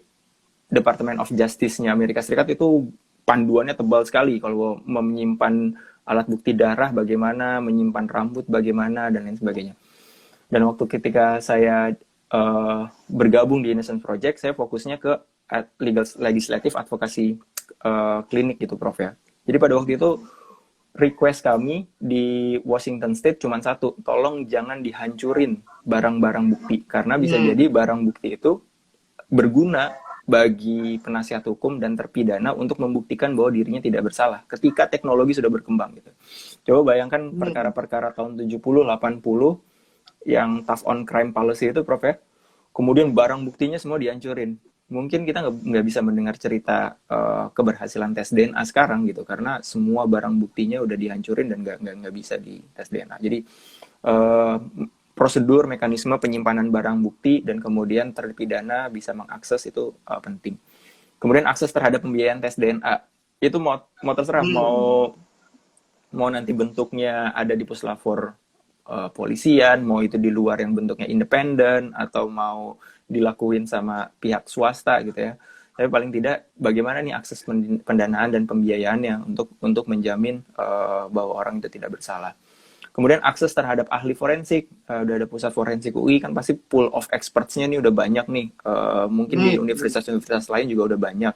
Department of Justice-nya Amerika Serikat itu panduannya tebal sekali. Kalau menyimpan alat bukti darah bagaimana, menyimpan rambut bagaimana, dan lain sebagainya. Dan waktu ketika saya bergabung di Innocence Project, saya fokusnya ke legislative advocacy klinik gitu, Prof ya. Jadi pada waktu itu request kami di Washington State cuma satu, tolong jangan dihancurin barang-barang bukti, karena bisa jadi barang bukti itu berguna bagi penasihat hukum dan terpidana untuk membuktikan bahwa dirinya tidak bersalah ketika teknologi sudah berkembang gitu. Coba bayangkan perkara-perkara tahun 70-80 yang tough on crime policy itu, Prof ya, kemudian barang buktinya semua dihancurin. Mungkin kita nggak bisa mendengar cerita keberhasilan tes DNA sekarang gitu, karena semua barang buktinya udah dihancurin dan nggak bisa di tes DNA. Jadi prosedur mekanisme penyimpanan barang bukti dan kemudian terpidana bisa mengakses itu penting. Kemudian akses terhadap pembiayaan tes DNA itu mau terserah, mau nanti bentuknya ada di puslapor polisian, mau itu di luar yang bentuknya independen, atau mau dilakuin sama pihak swasta gitu ya. Tapi paling tidak bagaimana nih akses pendanaan dan pembiayaannya untuk menjamin bahwa orang itu tidak bersalah. Kemudian akses terhadap ahli forensik, udah ada pusat forensik UI kan pasti pool of experts-nya nih udah banyak nih. Mungkin di universitas-universitas lain juga udah banyak.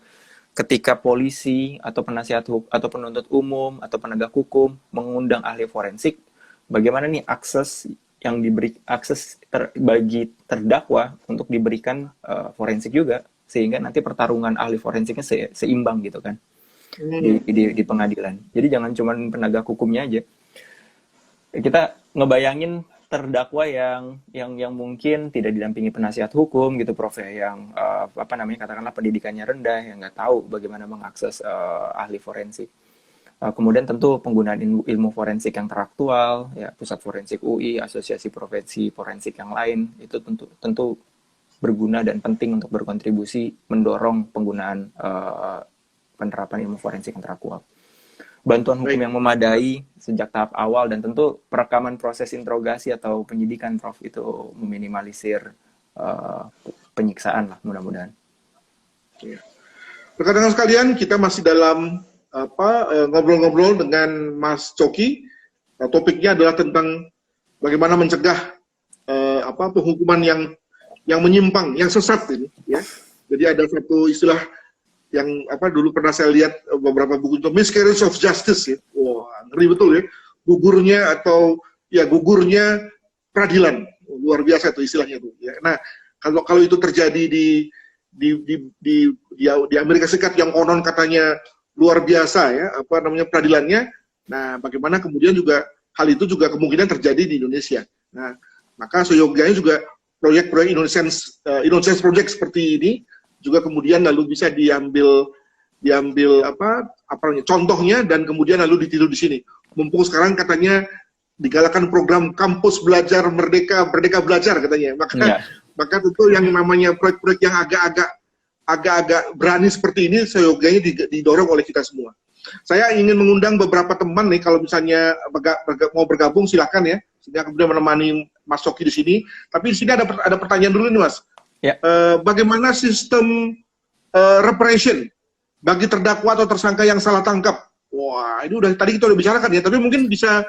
Ketika polisi atau penasihat hukum atau penuntut umum atau penegak hukum mengundang ahli forensik, bagaimana nih akses yang diberi akses bagi terdakwa untuk diberikan forensik juga, sehingga nanti pertarungan ahli forensiknya seimbang gitu kan di pengadilan. Jadi jangan cuma penegak hukumnya aja. Kita ngebayangin terdakwa yang mungkin tidak didampingi penasihat hukum gitu, Prof ya, yang apa namanya katakanlah pendidikannya rendah, yang nggak tahu bagaimana mengakses ahli forensik. Kemudian tentu penggunaan ilmu forensik yang teraktual, ya pusat forensik UI, asosiasi profesi forensik yang lain itu tentu berguna dan penting untuk berkontribusi mendorong penggunaan penerapan ilmu forensik yang teraktual. Bantuan hukum yang memadai sejak tahap awal dan tentu perekaman proses interogasi atau penyidikan, Prof, itu meminimalisir penyiksaan lah mudah-mudahan. Rekan-rekan sekalian, kita masih dalam ngobrol-ngobrol dengan Mas Coki. Topiknya adalah tentang bagaimana mencegah penghukuman yang menyimpang, yang sesat ini, ya. Jadi ada satu istilah yang dulu pernah saya lihat beberapa buku itu, miscarriage of justice ya. Wah, ngeri betul ya. Gugurnya peradilan. Luar biasa itu istilahnya tuh, ya. Nah, kalau itu terjadi di Amerika Serikat yang konon katanya luar biasa ya, peradilannya. Nah, bagaimana kemudian juga hal itu juga kemungkinan terjadi di Indonesia. Nah, maka seyogianya juga proyek-proyek Innocence Project seperti ini juga kemudian lalu bisa diambil contohnya dan kemudian lalu ditiru di sini. Mumpung sekarang katanya digalakan program kampus belajar merdeka belajar katanya. Maka tentu yang namanya proyek-proyek yang agak-agak berani seperti ini seyogianya didorong oleh kita semua. Saya ingin mengundang beberapa teman nih, kalau misalnya mau bergabung silahkan ya, sehingga kemudian menemani Mas Coki di sini. Tapi di sini ada pertanyaan dulu nih, Mas. Ya. Bagaimana sistem repression bagi terdakwa atau tersangka yang salah tangkap? Wah, ini tadi kita udah bicarakan ya, tapi mungkin bisa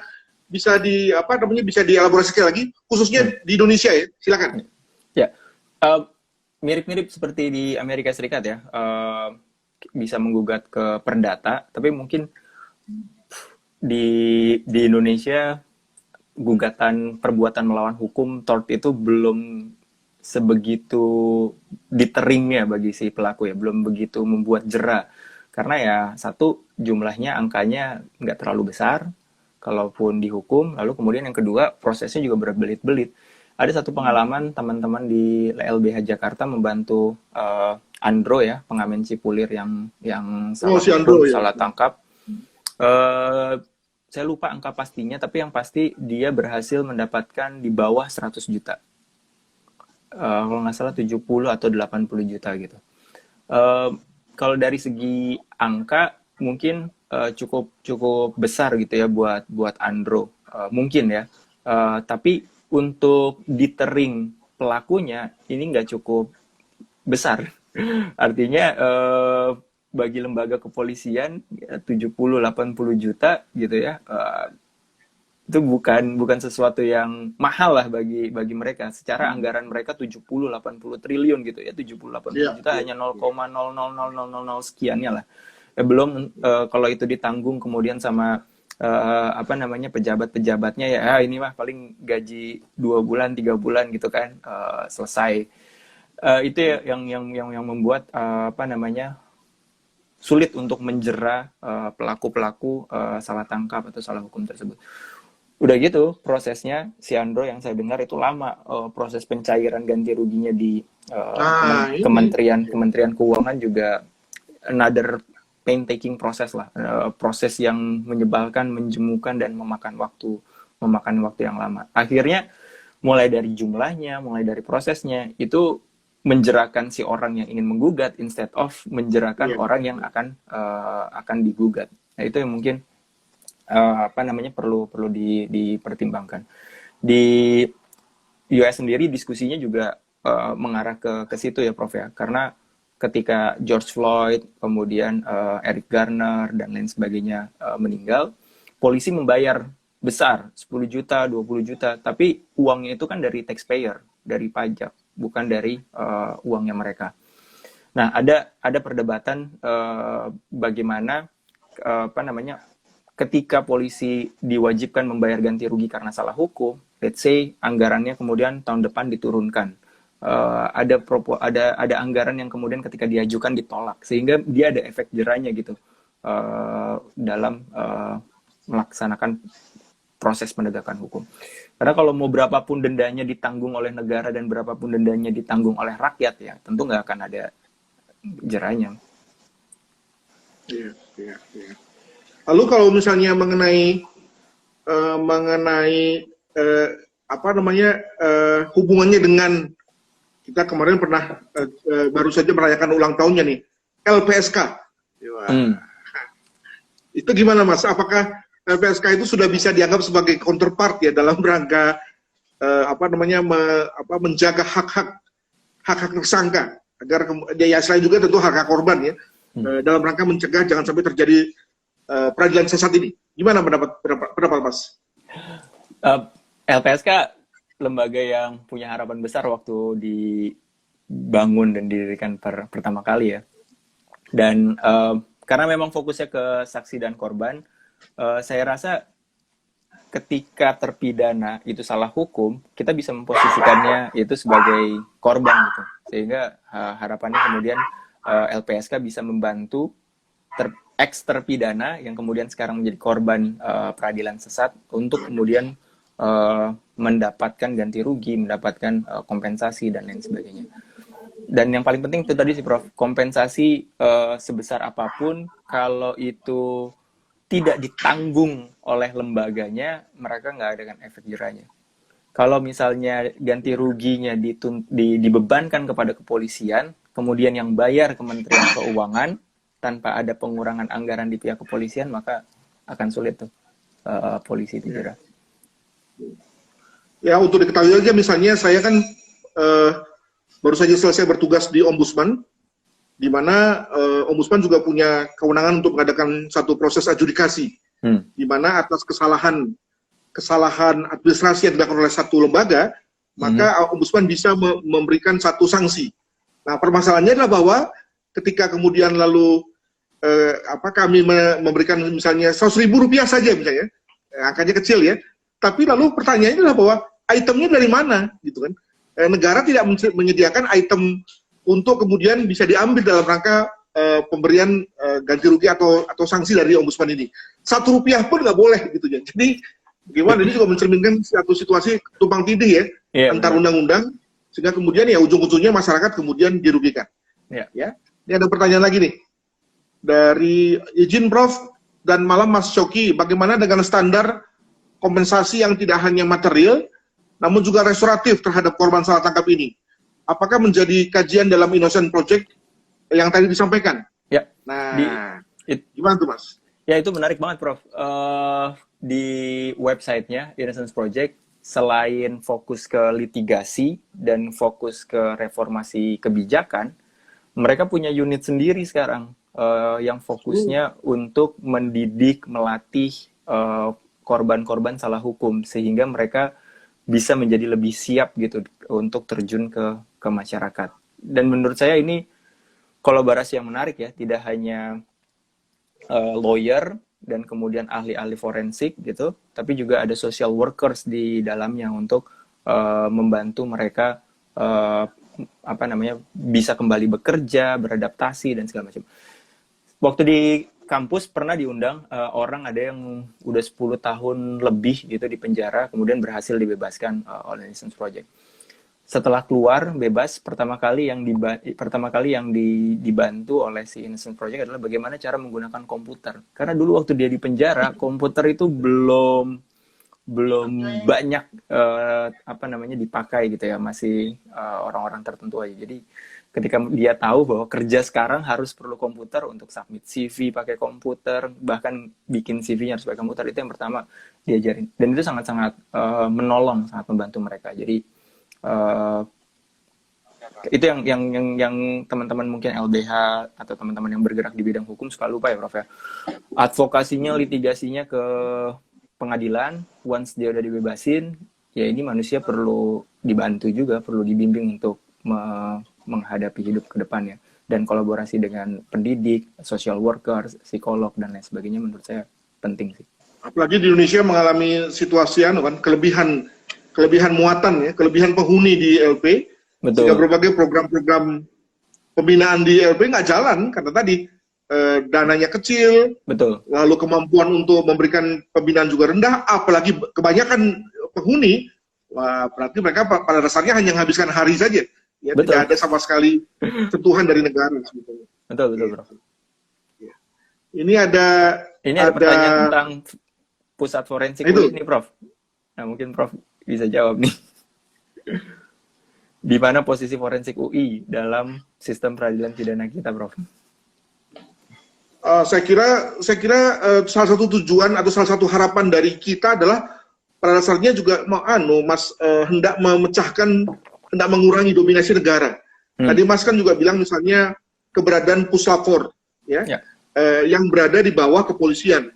bisa dielaborasikan lagi, khususnya di Indonesia ya. Silakan. Ya. Mirip-mirip seperti di Amerika Serikat ya. bisa menggugat ke perdata, tapi mungkin di Indonesia gugatan perbuatan melawan hukum tort itu belum sebegitu deterringnya bagi si pelaku ya, belum begitu membuat jera. Karena ya satu, jumlahnya angkanya nggak terlalu besar, kalaupun dihukum. Lalu kemudian yang kedua, prosesnya juga berbelit-belit. Ada satu pengalaman teman-teman di LBH Jakarta membantu Andro ya, pengamen Cipulir yang salah si Andro, ya. salah tangkap. Saya lupa angka pastinya, tapi yang pasti dia berhasil mendapatkan di bawah 100 juta. Kalau nggak salah 70 atau 80 juta gitu. Kalau dari segi angka mungkin cukup besar gitu ya buat Andro. Mungkin ya. Tapi untuk deterring pelakunya ini nggak cukup besar. Artinya bagi lembaga kepolisian 70-80 juta gitu ya, itu bukan sesuatu yang mahal lah bagi mereka. Secara anggaran mereka 70-80 triliun gitu ya, 70-80 juta hanya 0,00000 sekiannya lah. Belum kalau itu ditanggung kemudian sama pejabat-pejabatnya ya, ini mah paling gaji 2 bulan 3 bulan gitu kan, selesai. Itu yang membuat sulit untuk menjera pelaku-pelaku salah tangkap atau salah hukum tersebut. Udah gitu prosesnya si Andro yang saya dengar itu lama, proses pencairan ganti ruginya di Kementerian Keuangan juga another painstaking proses lah, proses yang menyebalkan, menjemukan dan memakan waktu yang lama. Akhirnya mulai dari jumlahnya, mulai dari prosesnya itu menjerakan si orang yang ingin menggugat instead of menjerakan orang yang akan digugat. Nah, itu yang mungkin perlu dipertimbangkan. Di US sendiri diskusinya juga mengarah ke situ ya Prof ya. Karena ketika George Floyd, kemudian Eric Garner dan lain sebagainya meninggal, polisi membayar besar 10 juta, 20 juta, tapi uangnya itu kan dari taxpayer, dari pajak, bukan dari uangnya mereka. Nah, ada perdebatan bagaimana ketika polisi diwajibkan membayar ganti rugi karena salah hukum, let's say anggarannya kemudian tahun depan diturunkan. Ada anggaran yang kemudian ketika diajukan ditolak, sehingga dia ada efek jerahnya gitu dalam melaksanakan proses penegakan hukum. Karena kalau mau berapapun dendanya ditanggung oleh negara dan berapapun dendanya ditanggung oleh rakyat ya, tentu nggak akan ada jerahnya. Iya. Lalu kalau misalnya mengenai hubungannya dengan kita kemarin pernah baru saja merayakan ulang tahunnya nih, LPSK. Itu gimana Mas? Apakah LPSK itu sudah bisa dianggap sebagai counterpart ya dalam rangka menjaga hak-hak tersangka agar ya selain juga tentu hak korban ya, dalam rangka mencegah jangan sampai terjadi peradilan sesat ini. Gimana pendapat Mas? LPSK lembaga yang punya harapan besar waktu dibangun dan didirikan pertama kali ya. Dan karena memang fokusnya ke saksi dan korban, saya rasa ketika terpidana itu salah hukum, kita bisa memposisikannya itu sebagai korban gitu. Sehingga harapannya kemudian LPSK bisa membantu ex-terpidana yang kemudian sekarang menjadi korban peradilan sesat untuk kemudian mendapatkan ganti rugi, mendapatkan kompensasi dan lain sebagainya. Dan yang paling penting itu tadi sih Prof, kompensasi sebesar apapun kalau itu tidak ditanggung oleh lembaganya, mereka nggak ada kan efek jerahnya. Kalau misalnya ganti ruginya dibebankan kepada kepolisian, kemudian yang bayar Kementerian Keuangan tanpa ada pengurangan anggaran di pihak kepolisian, maka akan sulit tuh polisi dijerah. Ya, untuk diketahui aja misalnya saya kan baru saja selesai bertugas di Ombudsman, di mana Ombudsman juga punya kewenangan untuk mengadakan satu proses adjudikasi, di mana atas kesalahan administrasi yang dilakukan oleh satu lembaga, maka Ombudsman bisa memberikan satu sanksi. Nah, permasalahannya adalah bahwa ketika kemudian lalu kami memberikan misalnya 100.000 rupiah saja misalnya, angkanya kecil ya, tapi lalu pertanyaannya adalah bahwa itemnya dari mana gitu kan. Negara tidak menyediakan item untuk kemudian bisa diambil dalam rangka pemberian ganti rugi atau sanksi dari ombudsman ini. 1 rupiah pun nggak boleh gitu ya. Jadi gimana, ini juga mencerminkan satu situasi tumpang tindih ya, antar undang-undang, sehingga kemudian ya ujung-ujungnya masyarakat kemudian dirugikan. Ya. Ini ada pertanyaan lagi nih dari izin Prof dan malam Mas Coki, bagaimana dengan standar kompensasi yang tidak hanya material namun juga restoratif terhadap korban salah tangkap ini? Apakah menjadi kajian dalam Innocent Project yang tadi disampaikan? Ya. Nah, gimana tuh Mas? Ya, itu menarik banget Prof. Di websitenya Innocent Project, selain fokus ke litigasi dan fokus ke reformasi kebijakan, mereka punya unit sendiri sekarang yang fokusnya untuk mendidik, melatih korban-korban salah hukum, sehingga mereka bisa menjadi lebih siap gitu untuk terjun ke masyarakat. Dan menurut saya ini kolaborasi yang menarik ya, tidak hanya lawyer dan kemudian ahli-ahli forensik gitu, tapi juga ada social workers di dalamnya untuk membantu mereka bisa kembali bekerja, beradaptasi dan segala macam. Waktu di kampus pernah diundang orang ada yang udah 10 tahun lebih gitu di penjara, kemudian berhasil dibebaskan oleh Innocent Project. Setelah keluar bebas, pertama kali yang dibantu oleh si Innocent Project adalah bagaimana cara menggunakan komputer. Karena dulu waktu dia di penjara, komputer itu belum banyak dipakai gitu ya, masih orang-orang tertentu aja. Jadi ketika dia tahu bahwa kerja sekarang harus perlu komputer untuk submit CV pakai komputer, bahkan bikin CV-nya harus pakai komputer, itu yang pertama diajarin. Dan itu sangat-sangat menolong, sangat membantu mereka. Jadi itu yang teman-teman mungkin LBH atau teman-teman yang bergerak di bidang hukum suka lupa ya Prof ya. Advokasinya, litigasinya ke pengadilan, once dia udah dibebasin, ya ini manusia perlu dibantu juga, perlu dibimbing untuk menghadapi hidup ke depannya. Dan kolaborasi dengan pendidik, social worker, psikolog, dan lain sebagainya menurut saya penting sih. Apalagi di Indonesia mengalami situasi kelebihan muatan ya, kelebihan penghuni di LP. Betul. Sehingga berbagai program-program pembinaan di LP nggak jalan karena tadi dananya kecil. Betul. Lalu kemampuan untuk memberikan pembinaan juga rendah, apalagi kebanyakan penghuni, berarti mereka pada dasarnya hanya menghabiskan hari saja. Ya, betul. Tidak ada sama sekali sentuhan dari negara sebetulnya. Betul, Bro. Ya. Ini ada pertanyaan tentang pusat forensik ini, Prof. Nah, mungkin Prof bisa jawab nih. Di mana posisi forensik UI dalam sistem peradilan pidana kita, Prof? Saya kira salah satu tujuan atau salah satu harapan dari kita adalah pada dasarnya juga hendak hendak mengurangi dominasi negara. Tadi Mas kan juga bilang misalnya keberadaan puslapor ya. Yang berada di bawah kepolisian.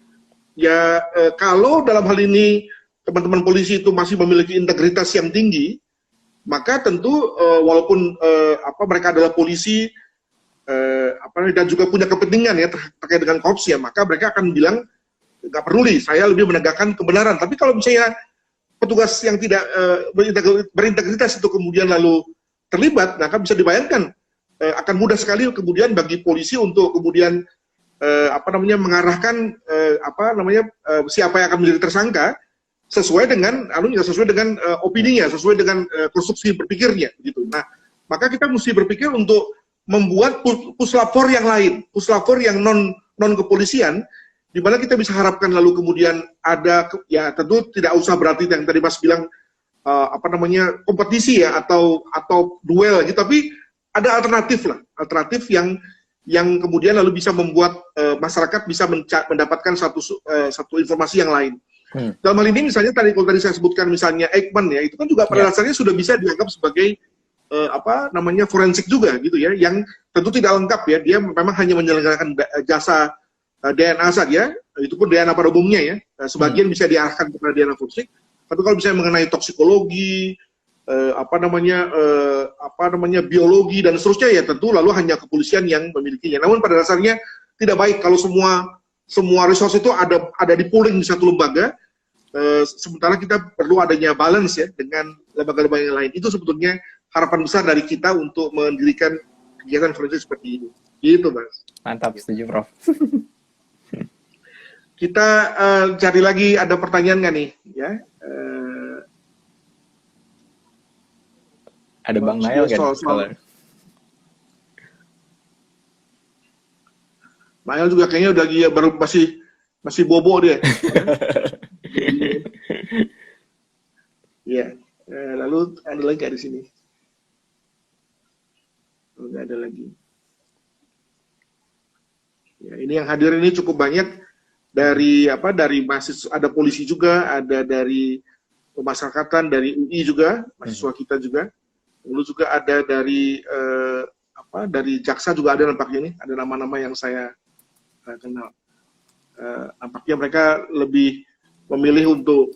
Ya kalau dalam hal ini teman-teman polisi itu masih memiliki integritas yang tinggi, maka tentu walaupun mereka adalah polisi dan juga punya kepentingan ya terkait dengan korupsi ya, maka mereka akan bilang nggak peduli, saya lebih menegakkan kebenaran. Tapi kalau misalnya petugas yang tidak berintegritas itu kemudian lalu terlibat, maka bisa dibayangkan akan mudah sekali kemudian bagi polisi untuk kemudian mengarahkan siapa yang akan menjadi tersangka sesuai dengan opininya, sesuai dengan konstruksi berpikirnya gitu. Nah, maka kita mesti berpikir untuk membuat puslapor yang lain, puslapor yang non kepolisian, di mana kita bisa harapkan lalu kemudian ada, ya tentu tidak usah berarti yang tadi Mas bilang kompetisi ya atau duel gitu, tapi ada alternatif yang kemudian lalu bisa membuat masyarakat bisa mendapatkan satu informasi yang lain. Dalam hal ini misalnya kalau tadi saya sebutkan misalnya Eijkman ya, itu kan juga pada dasarnya sudah bisa dianggap sebagai forensik juga gitu ya, yang tentu tidak lengkap ya, dia memang hanya menyelenggarakan jasa DNA saja, itu pun DNA pada umumnya ya, sebagian bisa diarahkan kepada DNA forensik. Tapi kalau misalnya mengenai toksikologi, biologi dan seterusnya ya tentu lalu hanya kepolisian yang memilikinya. Namun pada dasarnya tidak baik kalau semua resource itu ada di pooling di satu lembaga. Sementara kita perlu adanya balance ya dengan lembaga-lembaga yang lain. Itu sebetulnya harapan besar dari kita untuk mendirikan kegiatan forensik seperti ini. Gitu, Mas. Mantap, setuju, Prof. Kita cari lagi, ada pertanyaan nggak nih? Ya. Ada Bang Nail kan? Nail juga kayaknya udah baru masih bobo dia. Ya, lalu ada lagi nggak di sini? Nggak ada lagi. Ya, ini yang hadir ini cukup banyak dari mahasiswa, ada polisi juga, ada dari pemasyarakatan, dari UI juga, mahasiswa kita juga. Lalu juga ada dari dari jaksa juga ada nampaknya nih, ada nama-nama yang saya kenal. Nampaknya mereka lebih memilih untuk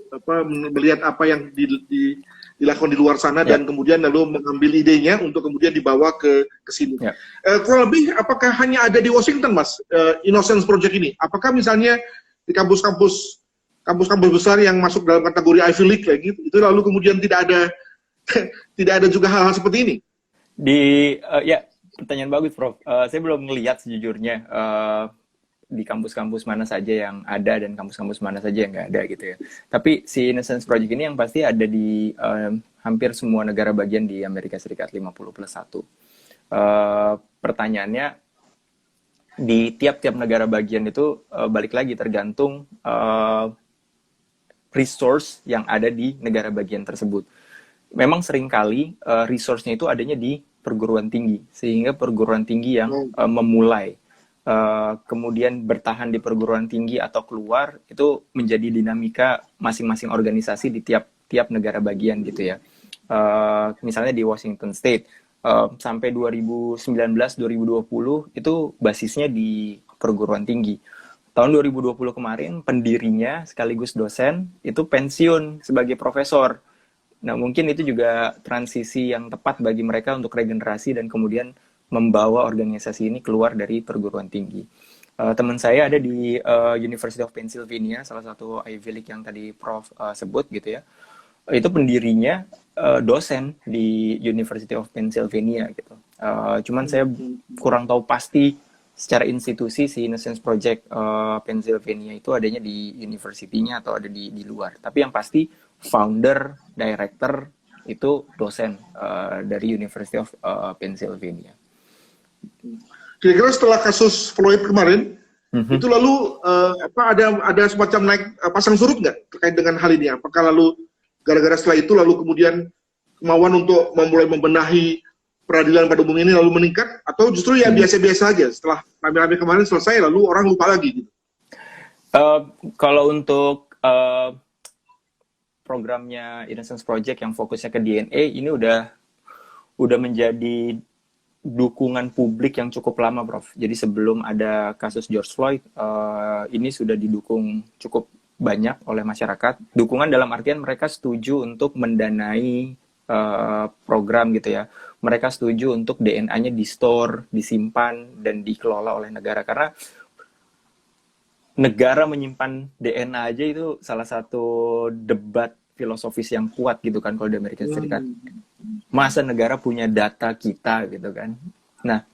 melihat apa yang dilakukan di luar sana dan kemudian lalu mengambil idenya untuk kemudian dibawa ke sini. Kurang lebih apakah hanya ada di Washington, Mas, Innocence Project ini? Apakah misalnya di kampus-kampus besar yang masuk dalam kategori Ivy League kayak gitu, itu lalu kemudian tidak ada juga hal-hal seperti ini? Ya, pertanyaan bagus, Prof. Saya belum melihat sejujurnya di kampus-kampus mana saja yang ada dan kampus-kampus mana saja yang nggak ada gitu ya. Tapi si Innocence Project ini yang pasti ada di hampir semua negara bagian di Amerika Serikat, 50+1. Pertanyaannya, di tiap-tiap negara bagian itu balik lagi tergantung resource yang ada di negara bagian tersebut. Memang seringkali resource-nya itu adanya di perguruan tinggi, sehingga perguruan tinggi yang memulai kemudian bertahan di perguruan tinggi atau keluar, itu menjadi dinamika masing-masing organisasi di tiap negara bagian gitu ya. Misalnya di Washington State sampai 2019-2020 itu basisnya di perguruan tinggi. Tahun 2020 kemarin pendirinya sekaligus dosen itu pensiun sebagai profesor. Nah, mungkin itu juga transisi yang tepat bagi mereka untuk regenerasi dan kemudian membawa organisasi ini keluar dari perguruan tinggi. Teman saya ada di University of Pennsylvania, salah satu Ivy League yang tadi Prof sebut gitu ya. Itu pendirinya dosen di University of Pennsylvania gitu. Cuman saya kurang tahu pasti secara institusi si Innocence Project Pennsylvania itu adanya di university-nya atau ada di luar. Tapi yang pasti founder, director itu dosen dari University of Pennsylvania. Kira-kira setelah kasus Floyd kemarin, itu lalu ada semacam naik pasang surut nggak terkait dengan hal ini? Apakah lalu gara-gara setelah itu lalu kemudian kemauan untuk memulai membenahi peradilan pada umumnya ini lalu meningkat, atau justru ya biasa-biasa aja setelah rame-rame kemarin selesai lalu orang lupa lagi gitu? Kalau untuk programnya Innocence Project yang fokusnya ke DNA ini udah menjadi dukungan publik yang cukup lama, Prof. Jadi sebelum ada kasus George Floyd, ini sudah didukung cukup banyak oleh masyarakat. Dukungan dalam artian mereka setuju untuk mendanai program gitu ya. Mereka setuju untuk DNA-nya di-store, disimpan, dan dikelola oleh negara. Karena negara menyimpan DNA aja itu salah satu debat filosofis yang kuat gitu kan kalau di Amerika Serikat. Masa negara punya data kita gitu kan. Nah,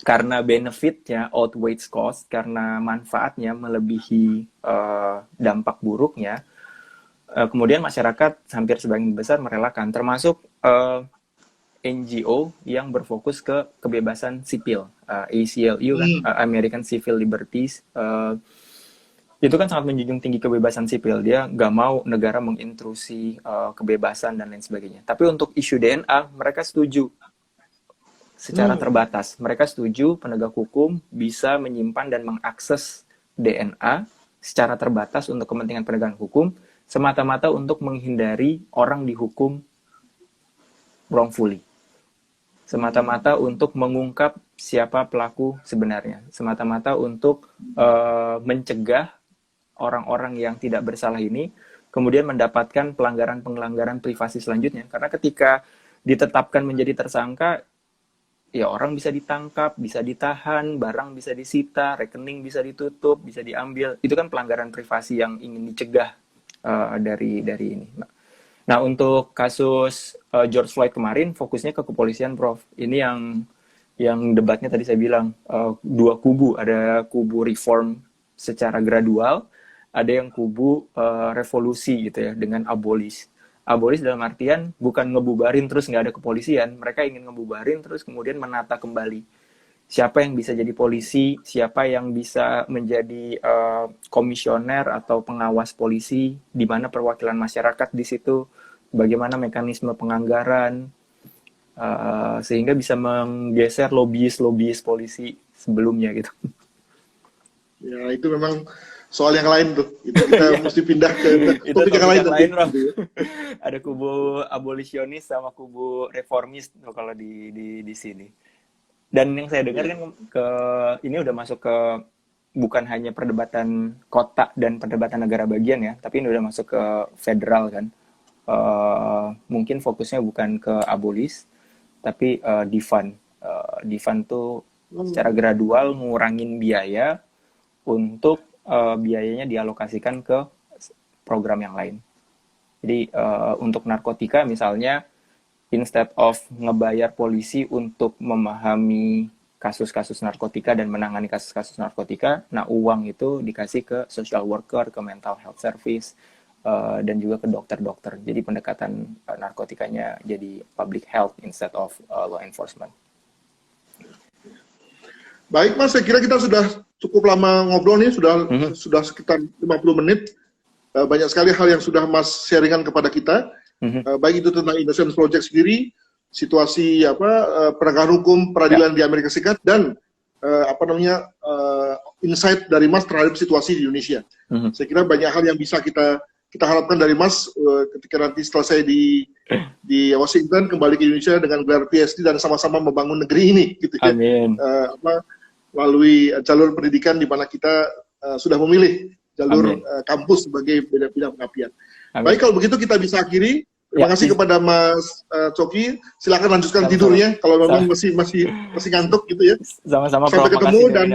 karena benefitnya outweighs cost, karena manfaatnya melebihi dampak buruknya, kemudian masyarakat hampir sebagian besar merelakan, termasuk NGO yang berfokus ke kebebasan sipil, ACLU kan, American Civil Liberties, itu kan sangat menjunjung tinggi kebebasan sipil. Dia nggak mau negara mengintrusi kebebasan dan lain sebagainya. Tapi untuk isu DNA, mereka setuju secara terbatas. Mereka setuju penegak hukum bisa menyimpan dan mengakses DNA secara terbatas untuk kepentingan penegakan hukum, semata-mata untuk menghindari orang dihukum wrongfully. Semata-mata untuk mengungkap siapa pelaku sebenarnya. Semata-mata untuk mencegah orang-orang yang tidak bersalah ini kemudian mendapatkan pelanggaran privasi selanjutnya. Karena ketika ditetapkan menjadi tersangka, ya orang bisa ditangkap, bisa ditahan, barang bisa disita, rekening bisa ditutup, bisa diambil. Itu kan pelanggaran privasi yang ingin dicegah dari ini. Nah, untuk kasus George Floyd kemarin fokusnya ke kepolisian, Prof. Ini yang debatnya tadi saya bilang dua kubu, ada kubu reform secara gradual, ada yang kubu revolusi gitu ya dengan abolish. Abolis dalam artian bukan ngebubarin terus nggak ada kepolisian, mereka ingin ngebubarin terus kemudian menata kembali. Siapa yang bisa jadi polisi, siapa yang bisa menjadi komisioner atau pengawas polisi, di mana perwakilan masyarakat di situ, bagaimana mekanisme penganggaran, sehingga bisa menggeser lobbyis polisi sebelumnya gitu. Ya, itu memang soal yang lain tuh. Itu kita mesti pindah ke topik yang lain. Ada kubu abolisionis sama kubu reformis tuh kalau di sini. Dan yang saya dengar kan ini udah masuk ke bukan hanya perdebatan kota dan perdebatan negara bagian ya, tapi ini udah masuk ke federal kan. Mungkin fokusnya bukan ke abolis, tapi defund. Defund tuh secara gradual ngurangin biaya untuk biayanya dialokasikan ke program yang lain. Jadi untuk narkotika misalnya, instead of ngebayar polisi untuk memahami kasus-kasus narkotika dan menangani kasus-kasus narkotika, nah uang itu dikasih ke social worker, ke mental health service, dan juga ke dokter-dokter. Jadi pendekatan narkotikanya jadi public health instead of law enforcement. Baik Mas, saya kira kita sudah cukup lama ngobrol nih, sudah sekitar 50 menit. Banyak sekali hal yang sudah Mas sharingan kepada kita. Baik itu tentang Innocence Project sendiri, situasi penegakan hukum peradilan di Amerika Serikat, dan insight dari Mas terhadap situasi di Indonesia. Saya kira banyak hal yang bisa kita harapkan dari Mas ketika nanti selesai di Washington, kembali ke Indonesia dengan gelar PhD dan sama-sama membangun negeri ini, gitu ya. Amin. Melalui jalur pendidikan di mana kita sudah memilih jalur kampus sebagai bidang pengabdian. Baik, kalau begitu kita bisa akhiri. Terima kasih kepada Mas Coki. Silakan lanjutkan tidurnya kalau memang masih ngantuk gitu ya. Sama-sama. Sampai ketemu dan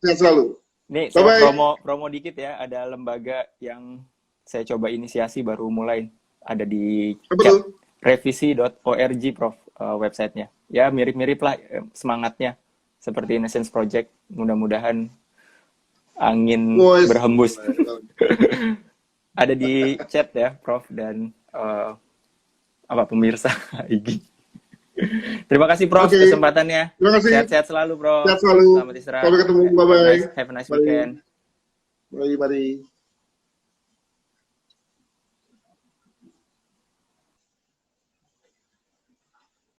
sehat selalu. Nih, saya promo dikit ya. Ada lembaga yang saya coba inisiasi baru mulai. Ada di revisi.org, Prof, websitenya. Ya, mirip-mirip lah semangatnya. Seperti Innocence Project, mudah-mudahan angin berhembus. Ada di chat ya, Prof, dan pemirsa IG. Terima kasih, Prof, kesempatannya. Terima kasih. Sehat-sehat selalu, Prof. Sehat selalu. Selamat istirahat. Sampai ketemu. Bye-bye. Have a nice weekend. Mari.